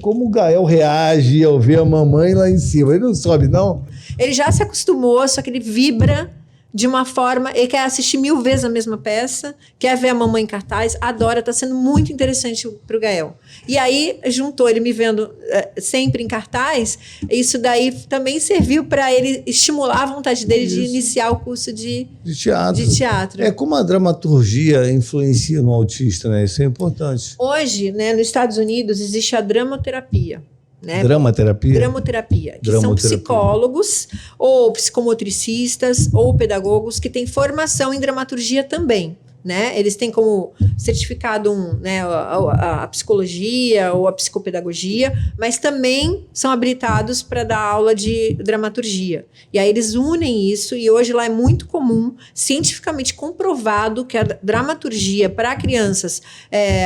como o Gael reage ao ver a mamãe lá em cima? Ele não sobe, não? Ele já se acostumou, só que ele vibra de uma forma... Ele quer assistir 1000 vezes a mesma peça, quer ver a mamãe em cartaz, adora, está sendo muito interessante para o Gael. E aí, juntou ele me vendo sempre em cartaz, isso daí também serviu para ele estimular a vontade dele de iniciar o curso de teatro. Como a dramaturgia influencia no autista, né? Isso é importante. Hoje, né, nos Estados Unidos, existe a dramoterapia. né? Dramaterapia? Dramoterapia, que são psicólogos ou psicomotricistas ou pedagogos que têm formação em dramaturgia também. Né? Eles têm como certificado né, a psicologia ou a psicopedagogia, mas também são habilitados para dar aula de dramaturgia. E aí eles unem isso, e hoje lá é muito comum, cientificamente comprovado, que a dramaturgia para crianças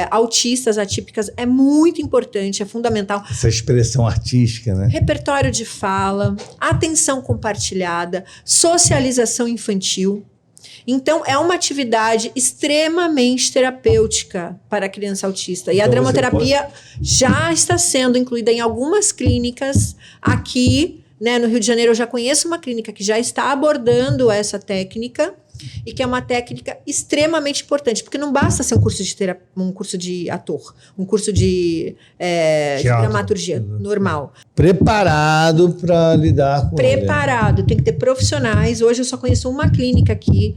autistas, atípicas, é muito importante, é fundamental. Essa expressão artística, né? Repertório de fala, atenção compartilhada, socialização infantil. Então, é uma atividade extremamente terapêutica para a criança autista. E a dramoterapia já está sendo incluída em algumas clínicas aqui, né, no Rio de Janeiro. Eu já conheço uma clínica que já está abordando essa técnica e que é uma técnica extremamente importante, porque não basta ser um curso de ator, um curso de dramaturgia normal. Preparado para lidar com Preparado, tem que ter profissionais. Hoje eu só conheço uma clínica aqui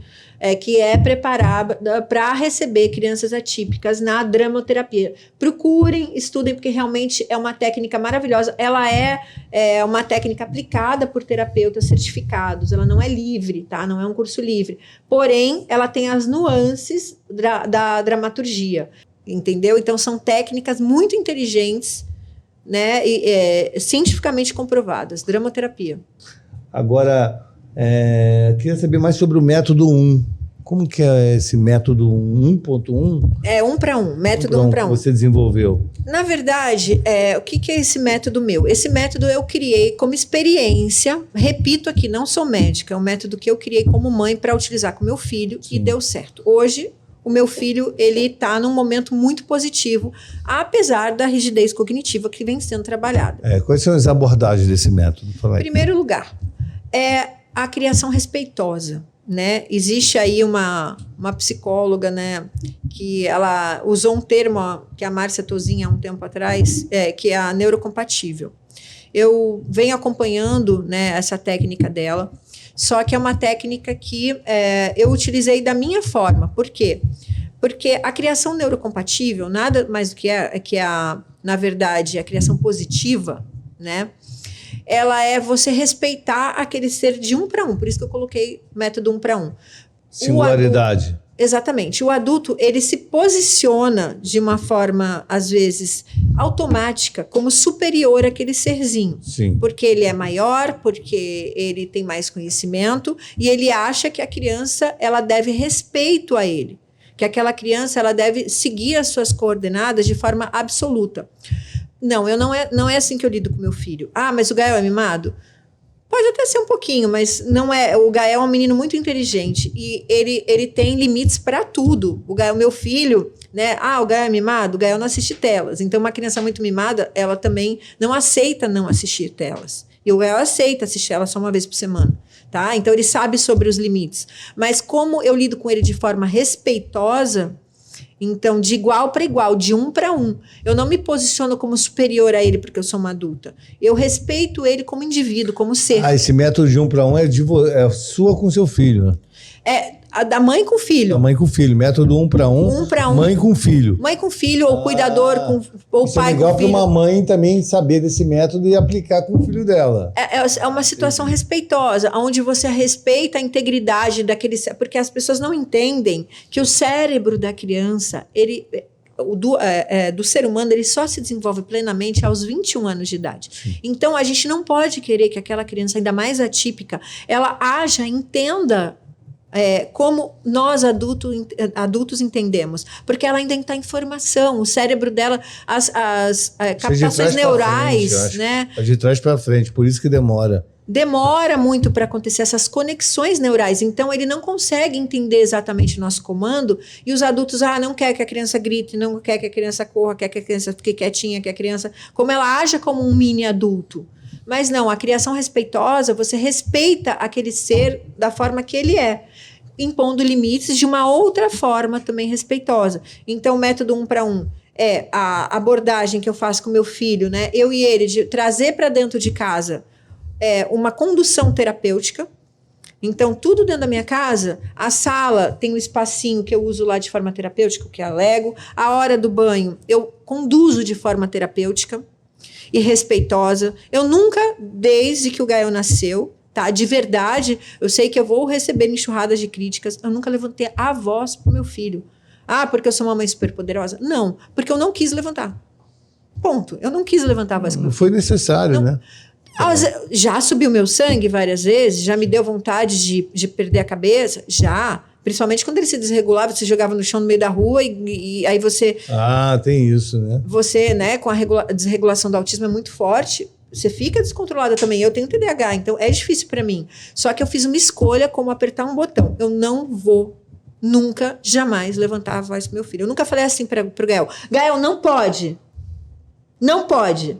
que é preparada para receber crianças atípicas na dramoterapia. Procurem, estudem, porque realmente é uma técnica maravilhosa. Ela é uma técnica aplicada por terapeutas certificados. Ela não é livre, tá? Não é um curso livre. Porém, ela tem as nuances da dramaturgia, entendeu? Então, são técnicas muito inteligentes, né? Cientificamente comprovadas. Dramoterapia. Agora, queria saber mais sobre o método 1. Como que é esse método 1.1? É 1 para 1, método 1 para 1. Você desenvolveu? Na verdade, o que é esse método meu? Esse método eu criei como experiência, repito aqui, não sou médica, é um método que eu criei como mãe para utilizar com meu filho. Sim. E deu certo. Hoje, o meu filho, ele está num momento muito positivo, apesar da rigidez cognitiva que vem sendo trabalhada. Quais são as abordagens desse método? Em primeiro lugar, a criação respeitosa. Né? Existe aí uma psicóloga, né, que ela usou um termo que a Márcia Tozinha há um tempo atrás, que é a neurocompatível. Eu venho acompanhando, né, essa técnica dela, só que é uma técnica que eu utilizei da minha forma. Por quê? Porque a criação neurocompatível, nada mais do que na verdade, a criação positiva, né? Ela é você respeitar aquele ser de 1 para 1. Por isso que eu coloquei método 1 para 1. Singularidade. Exatamente. O adulto, ele se posiciona de uma forma, às vezes, automática, como superior àquele serzinho. Sim. Porque ele é maior, porque ele tem mais conhecimento, e ele acha que a criança, ela deve respeito a ele. Que aquela criança, ela deve seguir as suas coordenadas de forma absoluta. Não, não é assim que eu lido com meu filho. Ah, mas o Gael é mimado? Pode até ser um pouquinho, mas não é. O Gael é um menino muito inteligente e ele tem limites para tudo. O Gael, meu filho, né? Ah, o Gael é mimado? O Gael não assiste telas. Então, uma criança muito mimada, ela também não aceita não assistir telas. E o Gael aceita assistir ela só uma vez por semana. Tá? Então, ele sabe sobre os limites. Mas como eu lido com ele de forma respeitosa, então, de igual para igual, de 1 para 1. Eu não me posiciono como superior a ele porque eu sou uma adulta. Eu respeito ele como indivíduo, como ser. Esse método de 1 para 1 é sua com seu filho, né? A da mãe com filho. Da mãe com filho. Método 1 para 1. 1 para 1. Mãe com filho. Mãe com filho, ou cuidador, ou isso pai é legal com filho. para uma mãe também saber desse método e aplicar com o filho dela. É uma situação respeitosa, onde você respeita a integridade daquele... Porque as pessoas não entendem que o cérebro da criança, do ser humano, ele só se desenvolve plenamente aos 21 anos de idade. Sim. Então, a gente não pode querer que aquela criança, ainda mais atípica, ela haja, entenda... como nós adultos entendemos, porque ela ainda está em formação, o cérebro dela, as captações neurais, frente, né? É de trás para frente, por isso que demora. Demora muito para acontecer essas conexões neurais, então ele não consegue entender exatamente o nosso comando, e os adultos, não quer que a criança grite, não quer que a criança corra, quer que a criança fique quietinha, que a criança, como ela haja como um mini adulto. Mas não, a criação respeitosa, você respeita aquele ser da forma que ele é, impondo limites de uma outra forma também respeitosa. Então, o método 1 para 1 é a abordagem que eu faço com meu filho, né? Eu e ele, de trazer para dentro de casa uma condução terapêutica. Então, tudo dentro da minha casa, a sala tem um espacinho que eu uso lá de forma terapêutica, que é a Lego. A hora do banho, eu conduzo de forma terapêutica. e respeitosa. Eu nunca, desde que o Gael nasceu, tá? De verdade, eu sei que eu vou receber enxurradas de críticas. Eu nunca levantei a voz pro meu filho. Ah, porque eu sou uma mãe super poderosa? Não, porque eu não quis levantar. Ponto. Eu não quis levantar a voz pro meu filho. Foi necessário, Não. né? Já subiu meu sangue várias vezes, já me deu vontade de perder a cabeça, já. Principalmente quando ele se desregulava, você jogava no chão no meio da rua e aí você... Ah, tem isso, né? Você, né, com a desregulação do autismo é muito forte, você fica descontrolada também. Eu tenho TDAH, então é difícil para mim. Só que eu fiz uma escolha como apertar um botão. Eu não vou nunca, jamais levantar a voz pro meu filho. Eu nunca falei assim pro Gael. Gael, não pode. Não pode.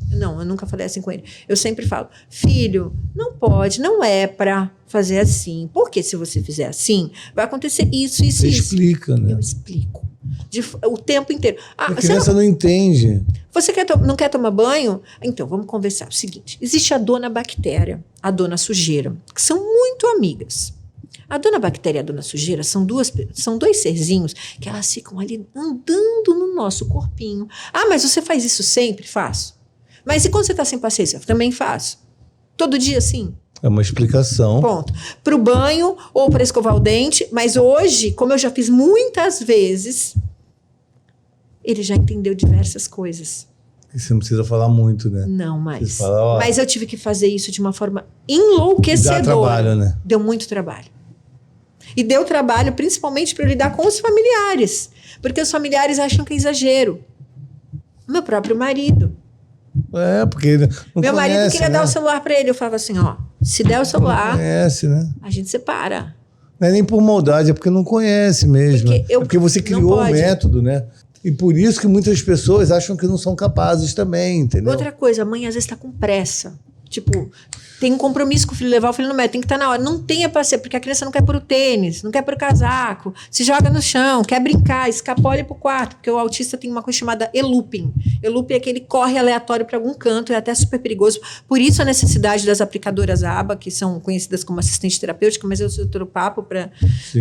Não, eu nunca falei assim com ele. Eu sempre falo, filho, não pode, não é para fazer assim. Porque se você fizer assim, vai acontecer isso, isso, Você isso. explica, né? Eu explico. O tempo inteiro. A criança não entende. Você não quer tomar banho? Então, vamos conversar. O seguinte, existe a dona bactéria, a dona sujeira, que são muito amigas. A dona bactéria e a dona sujeira são dois serzinhos que elas ficam ali andando no nosso corpinho. Ah, mas você faz isso sempre? Faço. Mas e quando você está sem paciência? Eu também faço. Todo dia, sim. É uma explicação. Ponto. Para o banho ou para escovar o dente. Mas hoje, como eu já fiz muitas vezes, ele já entendeu diversas coisas. E você não precisa falar muito, né? Não mais. Você fala, ó, mas eu tive que fazer isso de uma forma enlouquecedora. dá trabalho, né? Deu muito trabalho. E deu trabalho principalmente para eu lidar com os familiares. Porque os familiares acham que é exagero. Meu próprio marido. É, porque não Meu marido conhece, queria né? dar o celular para ele. Eu falava assim, ó, se der o celular, Não conhece, né? a gente separa. Não é nem por maldade, é porque não conhece mesmo. Porque você não criou um pode. método, né? E por isso que muitas pessoas acham que não são capazes também, entendeu? Outra coisa, a mãe às vezes está com pressa. Tipo, tem um compromisso com o filho, levar o filho no médico, tem que estar na hora. Não tenha paciência, porque a criança não quer pôr o tênis, não quer pôr o casaco, se joga no chão, quer brincar, escapole pro quarto, porque o autista tem uma coisa chamada e-looping. E-looping é que ele corre aleatório para algum canto, é até super perigoso. Por isso a necessidade das aplicadoras ABA, que são conhecidas como assistente terapêutica, mas eu sou outro papo para.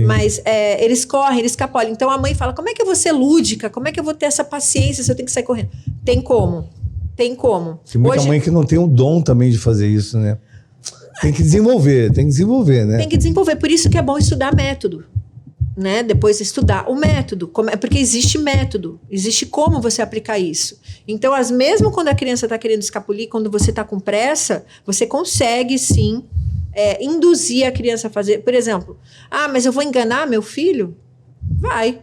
Mas eles correm, eles escapolem. Então a mãe fala: como é que eu vou ser lúdica? Como é que eu vou ter essa paciência se eu tenho que sair correndo? Tem como. Tem como. Tem muita mãe que não tem o dom também de fazer isso, né? Tem que desenvolver, né? Tem que desenvolver. Por isso que é bom estudar método. Né? Depois estudar o método. Porque existe método. Existe como você aplicar isso. Então, mesmo quando a criança está querendo escapulir, quando você está com pressa, você consegue, sim, induzir a criança a fazer. Por exemplo, mas eu vou enganar meu filho? Vai.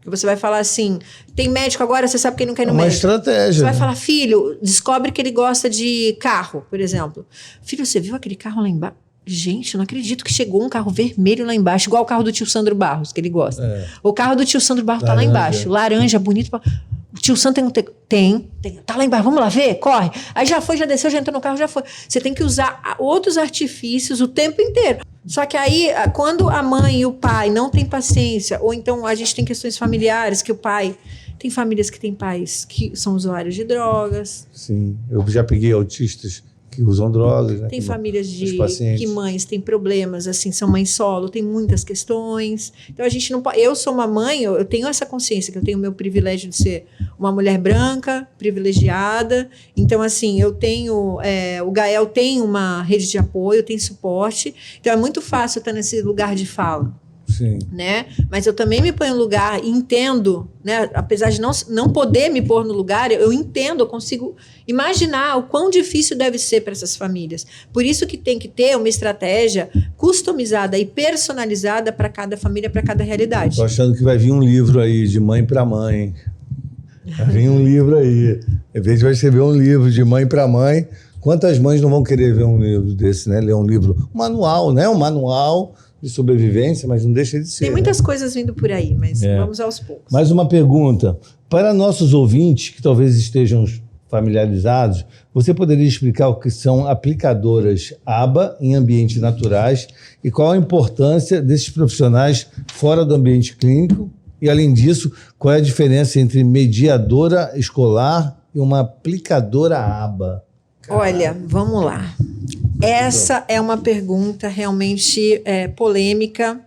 Você vai falar assim, tem médico agora, você sabe que ele não quer ir no médico. É uma estratégia. Você vai falar, filho, descobre que ele gosta de carro, por exemplo. Filho, você viu aquele carro lá embaixo? Gente, eu não acredito que chegou um carro vermelho lá embaixo, igual o carro do tio Sandro Barros, que ele gosta. O carro do tio Sandro Barros tá lá embaixo, laranja, bonito. O tio Sandro tem, tá lá embaixo, vamos lá ver? Corre. Aí já foi, já desceu, já entrou no carro, já foi. Você tem que usar outros artifícios o tempo inteiro. Só que aí, quando a mãe e o pai não têm paciência, ou então a gente tem questões familiares, que o pai... Tem famílias que têm pais que são usuários de drogas. Sim, eu já peguei autistas que usam drogas, né? Tem famílias que mães têm problemas, assim, são mães solo, tem muitas questões. Então a gente não pode... Eu sou uma mãe, eu tenho essa consciência que eu tenho o meu privilégio de ser uma mulher branca, privilegiada. Então, assim, eu tenho... o Gael tem uma rede de apoio, tem suporte. Então é muito fácil estar nesse lugar de fala. Sim. Né? Mas eu também me ponho no lugar e entendo, né? Apesar de não poder me pôr no lugar, eu entendo, eu consigo imaginar o quão difícil deve ser para essas famílias. Por isso que tem que ter uma estratégia customizada e personalizada para cada família, para cada realidade. Estou achando que vai vir um livro aí, de mãe para mãe. Vai vir um livro aí. Em vez de vai escrever um livro de mãe para mãe, quantas mães não vão querer ver um livro desse, né? Ler um livro, um manual, né? Um manual de sobrevivência, mas não deixa de ser. Tem muitas coisas vindo por aí, mas vamos aos poucos. Mais uma pergunta. Para nossos ouvintes que talvez estejam familiarizados, você poderia explicar o que são aplicadoras ABA em ambientes naturais e qual a importância desses profissionais fora do ambiente clínico? E, além disso, qual é a diferença entre mediadora escolar e uma aplicadora ABA? Olha, vamos lá. Essa é uma pergunta realmente polêmica.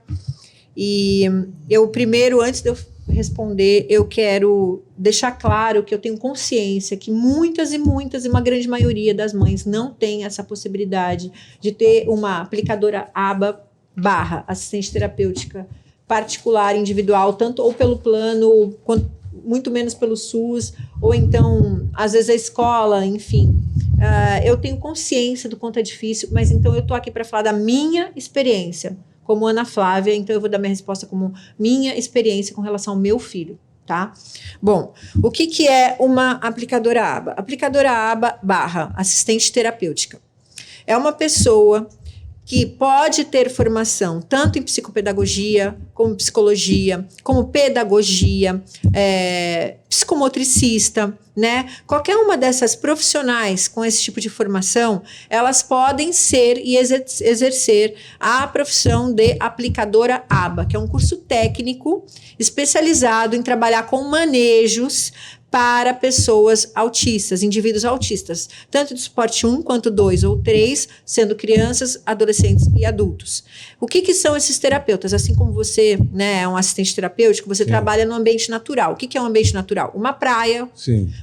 E eu primeiro, antes de eu responder, eu quero deixar claro que eu tenho consciência que muitas, uma grande maioria das mães não tem essa possibilidade de ter uma aplicadora aba / assistente terapêutica particular, individual, tanto ou pelo plano, quanto muito menos pelo SUS, ou então, às vezes, a escola, enfim. Eu tenho consciência do quanto é difícil, mas então eu estou aqui para falar da minha experiência, como Ana Flávia, então eu vou dar minha resposta como minha experiência com relação ao meu filho, tá? Bom, o que é uma aplicadora aba? Aplicadora aba / assistente terapêutica. É uma pessoa que pode ter formação tanto em psicopedagogia, como psicologia, como pedagogia, psicomotricista, né? Qualquer uma dessas profissionais com esse tipo de formação, elas podem ser e exercer a profissão de aplicadora aba, que é um curso técnico especializado em trabalhar com manejos para pessoas autistas, indivíduos autistas, tanto de suporte 1 quanto 2 ou 3, sendo crianças, adolescentes e adultos. O que são esses terapeutas? Assim como você, né, é um assistente terapêutico, você trabalha no ambiente natural. O que é um ambiente natural? Uma praia,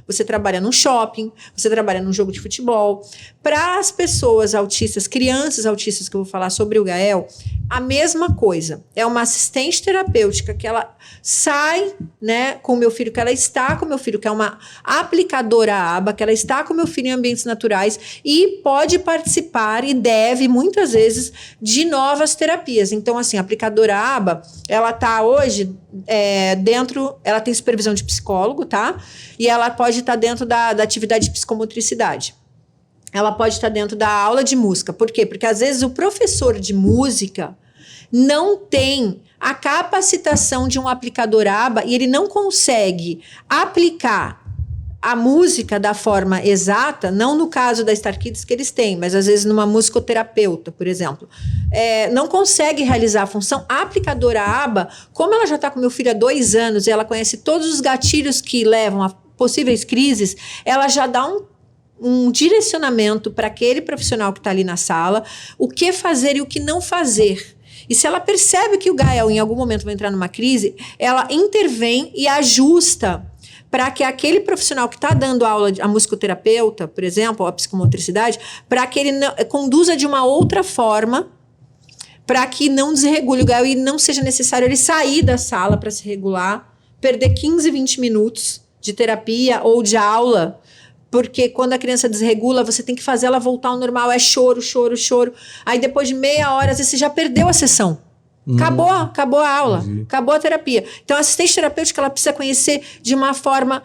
você trabalha num shopping, você trabalha num jogo de futebol. Para as pessoas autistas, crianças autistas, que eu vou falar sobre o Gael, a mesma coisa. É uma assistente terapêutica que ela sai, né, com o meu filho, que ela está com o meu filho, que é uma aplicadora aba, que ela está com o meu filho em ambientes naturais e pode participar e deve, muitas vezes, de novas terapias. Então, assim, a aplicadora aba, ela está hoje dentro, ela tem supervisão de psicólogo, tá? E ela pode estar dentro da atividade de psicomotricidade. Ela pode estar dentro da aula de música. Por quê? Porque, às vezes, o professor de música não tem a capacitação de um aplicador aba e ele não consegue aplicar a música da forma exata, não no caso da Star Kids que eles têm, mas às vezes numa musicoterapeuta, por exemplo, não consegue realizar a função. A aplicadora aba, como ela já está com meu filho há 2 anos e ela conhece todos os gatilhos que levam a possíveis crises, ela já dá um direcionamento para aquele profissional que está ali na sala, o que fazer e o que não fazer. E se ela percebe que o Gael em algum momento vai entrar numa crise, ela intervém e ajusta para que aquele profissional que está dando aula, a musicoterapeuta, por exemplo, ou a psicomotricidade, para que ele conduza de uma outra forma, para que não desregule o Gael e não seja necessário ele sair da sala para se regular, perder 15, 20 minutos de terapia ou de aula. Porque quando a criança desregula, você tem que fazer ela voltar ao normal. É choro, choro, choro. Aí depois de meia hora, às vezes você já perdeu a sessão. Acabou a aula. Acabou a terapia. Então, a assistente terapêutica, ela precisa conhecer de uma forma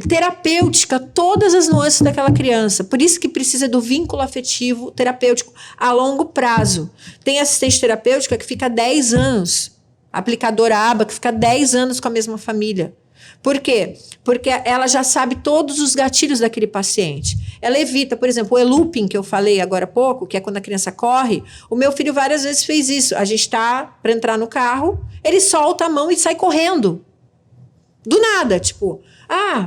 terapêutica todas as nuances daquela criança. Por isso que precisa do vínculo afetivo terapêutico a longo prazo. Tem assistente terapêutica que fica 10 anos. Aplicadora aba que fica 10 anos com a mesma família. Por quê? Porque ela já sabe todos os gatilhos daquele paciente. Ela evita, por exemplo, o eloping, que eu falei agora há pouco, que é quando a criança corre. O meu filho várias vezes fez isso. A gente está para entrar no carro, ele solta a mão e sai correndo. Do nada, tipo,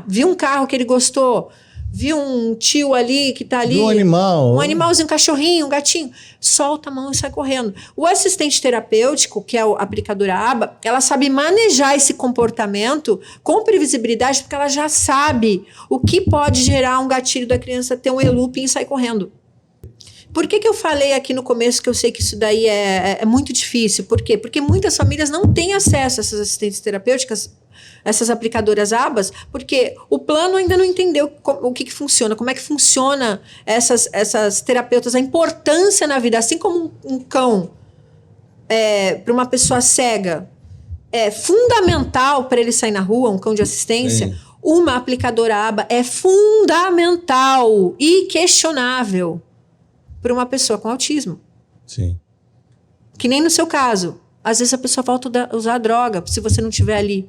viu um carro que ele gostou, viu um tio ali que tá ali. Viu um animal. Um animalzinho, um cachorrinho, um gatinho. Solta a mão e sai correndo. O assistente terapêutico, que é o aplicadora aba, ela sabe manejar esse comportamento com previsibilidade, porque ela já sabe o que pode gerar um gatilho da criança ter um eloping e sair correndo. Por que eu falei aqui no começo que eu sei que isso daí é muito difícil? Por quê? Porque muitas famílias não têm acesso a essas assistentes terapêuticas, essas aplicadoras abas, porque o plano ainda não entendeu o que funciona, como é que funciona essas terapeutas, a importância na vida, assim como um cão para uma pessoa cega é fundamental para ele sair na rua, um cão de assistência. Uma aplicadora aba é fundamental e questionável para uma pessoa com autismo. Sim. Que nem no seu caso. Às vezes a pessoa volta a usar a droga, se você não estiver ali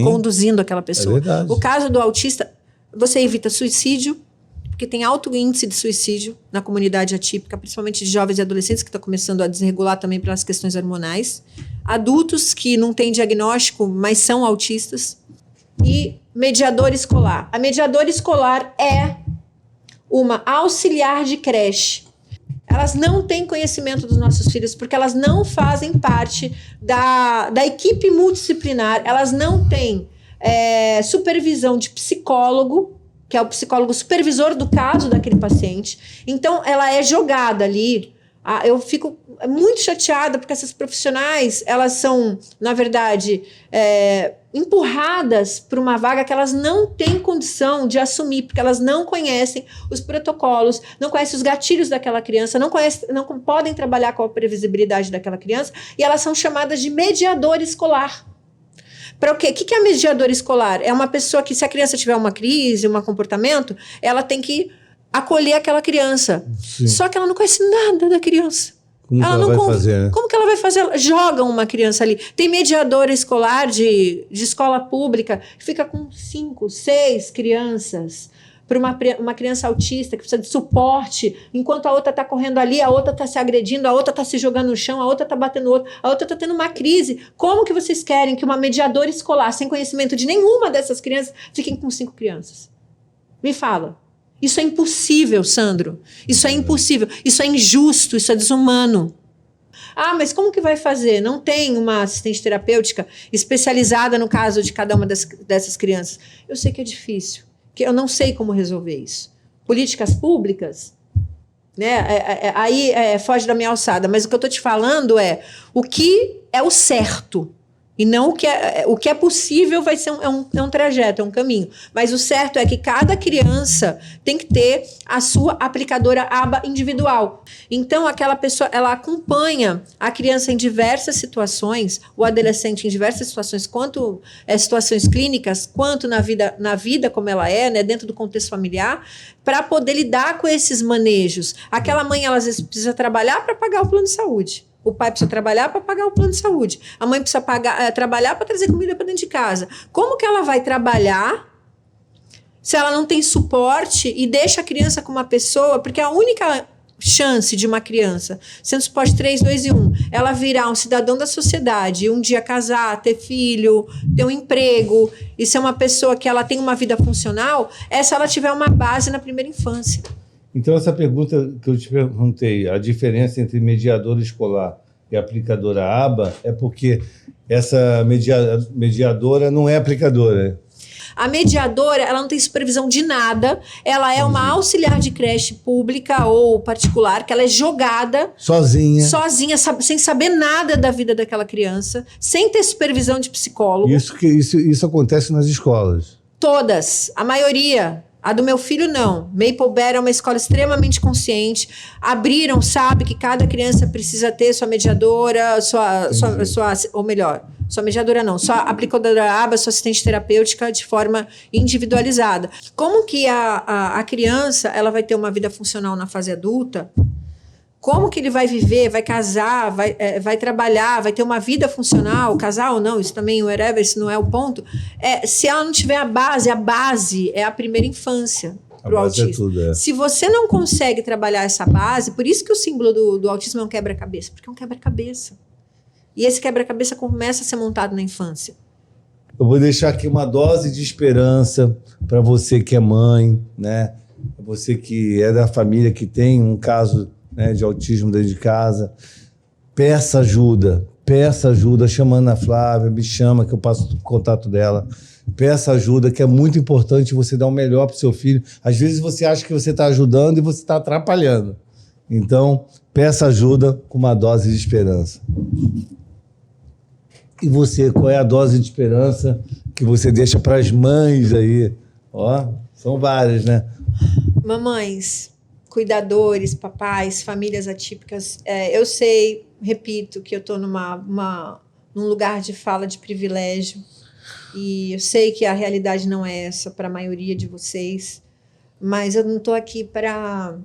conduzindo aquela pessoa. O caso do autista, você evita suicídio, porque tem alto índice de suicídio na comunidade atípica, principalmente de jovens e adolescentes que estão começando a desregular também pelas questões hormonais. Adultos que não têm diagnóstico, mas são autistas. E mediador escolar. A mediadora escolar é uma auxiliar de creche. Elas não têm conhecimento dos nossos filhos, porque elas não fazem parte da equipe multidisciplinar, elas não têm supervisão de psicólogo, que é o psicólogo supervisor do caso daquele paciente. Então, ela é jogada ali. Eu fico muito chateada, porque essas profissionais, elas são, na verdade, empurradas para uma vaga que elas não têm condição de assumir, porque elas não conhecem os protocolos, não conhecem os gatilhos daquela criança, não podem trabalhar com a previsibilidade daquela criança, e elas são chamadas de mediador escolar. Para o quê? O que é a mediadora escolar? É uma pessoa que, se a criança tiver uma crise, um comportamento, ela tem que acolher aquela criança. Sim. Só que ela não conhece nada da criança. Como ela vai fazer, né? Como que ela vai fazer? Ela joga uma criança ali. Tem mediadora escolar de escola pública que fica com 5, 6 crianças para uma criança autista que precisa de suporte, enquanto a outra está correndo ali, a outra está se agredindo, a outra está se jogando no chão, a outra está batendo o outro, a outra está tendo uma crise. Como que vocês querem que uma mediadora escolar, sem conhecimento de nenhuma dessas crianças, fiquem com 5 crianças? Me fala. Isso é impossível, Sandro. Isso é impossível. Isso é injusto, isso é desumano. Ah, mas como que vai fazer? Não tem uma assistente terapêutica especializada no caso de cada uma dessas crianças. Eu sei que é difícil, que eu não sei como resolver isso. Políticas públicas, né? Aí foge da minha alçada, mas o que eu estou te falando é o que é o certo. E não o que é possível vai ser um trajeto, é um caminho. Mas o certo é que cada criança tem que ter a sua aplicadora aba individual. Então, aquela pessoa, ela acompanha a criança em diversas situações, o adolescente em diversas situações, quanto situações clínicas, quanto na vida como ela é, né, dentro do contexto familiar, para poder lidar com esses manejos. Aquela mãe, ela às vezes precisa trabalhar para pagar o plano de saúde. O pai precisa trabalhar para pagar o plano de saúde. A mãe precisa trabalhar para trazer comida para dentro de casa. Como que ela vai trabalhar se ela não tem suporte e deixa a criança com uma pessoa? Porque a única chance de uma criança, sendo suporte 3, 2 e 1, ela virar um cidadão da sociedade, um dia casar, ter filho, ter um emprego e ser uma pessoa que ela tem uma vida funcional, é se ela tiver uma base na primeira infância. Então, essa pergunta que eu te perguntei, a diferença entre mediadora escolar e aplicadora aba, é porque essa mediadora não é aplicadora. A mediadora, ela não tem supervisão de nada, ela é uma auxiliar de creche pública ou particular, que ela é jogada sozinha, sem saber nada da vida daquela criança, sem ter supervisão de psicólogo. Isso acontece nas escolas? Todas, a maioria. A do meu filho, não. Maple Bear é uma escola extremamente consciente. Abriram, sabe que cada criança precisa ter sua mediadora, sua mediadora não, sua aplicadora aba, sua assistente terapêutica de forma individualizada. Como que a criança ela vai ter uma vida funcional na fase adulta? Como que ele vai viver, vai casar, vai trabalhar, vai ter uma vida funcional, casar ou não, isso também, whatever, isso não é o ponto. Se ela não tiver a base é a primeira infância para o autismo. Se você não consegue trabalhar essa base, por isso que o símbolo do autismo é um quebra-cabeça, porque é um quebra-cabeça. E esse quebra-cabeça começa a ser montado na infância. Eu vou deixar aqui uma dose de esperança para você que é mãe, né? Você que é da família que tem um caso, né, de autismo dentro de casa. Peça ajuda, chamando a Flávia, me chama que eu passo o contato dela. Peça ajuda, que é muito importante você dar o melhor para o seu filho. Às vezes você acha que você está ajudando e você está atrapalhando. Então, peça ajuda com uma dose de esperança. E você, qual é a dose de esperança que você deixa para as mães aí? Ó, são várias, né? Mamães, cuidadores, papais, famílias atípicas. Eu sei, repito, que eu estou num lugar de fala de privilégio e eu sei que a realidade não é essa para a maioria de vocês, mas eu não estou aqui para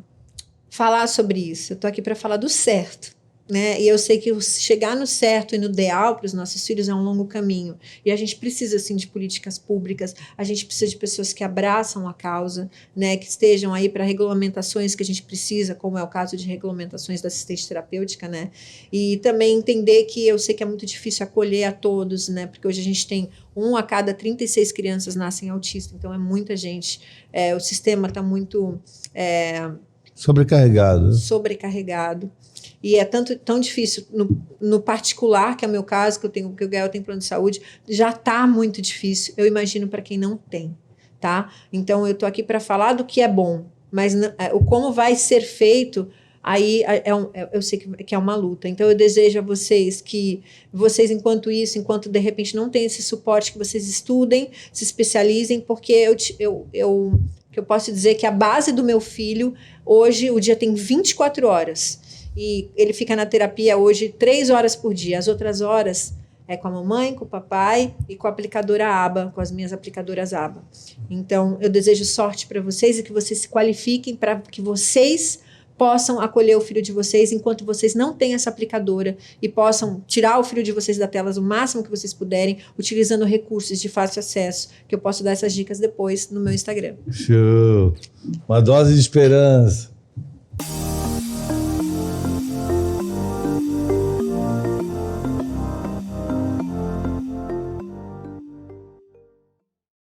falar sobre isso, eu estou aqui para falar do certo. Né? E eu sei que chegar no certo e no ideal para os nossos filhos é um longo caminho. E a gente precisa, sim, de políticas públicas, a gente precisa de pessoas que abraçam a causa, né? Que estejam aí para regulamentações que a gente precisa, como é o caso de regulamentações da assistente terapêutica, né? E também entender que eu sei que é muito difícil acolher a todos, né? Porque hoje a gente tem 1 a cada 36 crianças nascem autistas, então é muita gente. O sistema está muito Sobrecarregado. Sobrecarregado. E é tão difícil, no particular, que é o meu caso, que o Gael tem plano de saúde, já está muito difícil. Eu imagino para quem não tem, tá? Então, eu estou aqui para falar do que é bom, mas o como vai ser feito, aí eu sei que é uma luta. Então, eu desejo a vocês que enquanto de repente não tem esse suporte, que vocês estudem, se especializem, porque eu posso dizer que a base do meu filho, hoje, o dia tem 24 horas. E ele fica na terapia hoje 3 horas por dia. As outras horas é com a mamãe, com o papai e com a aplicadora ABA, com as minhas aplicadoras ABA. Então, eu desejo sorte para vocês e que vocês se qualifiquem para que vocês possam acolher o filho de vocês enquanto vocês não têm essa aplicadora e possam tirar o filho de vocês da tela o máximo que vocês puderem, utilizando recursos de fácil acesso, que eu posso dar essas dicas depois no meu Instagram. Show! Uma dose de esperança.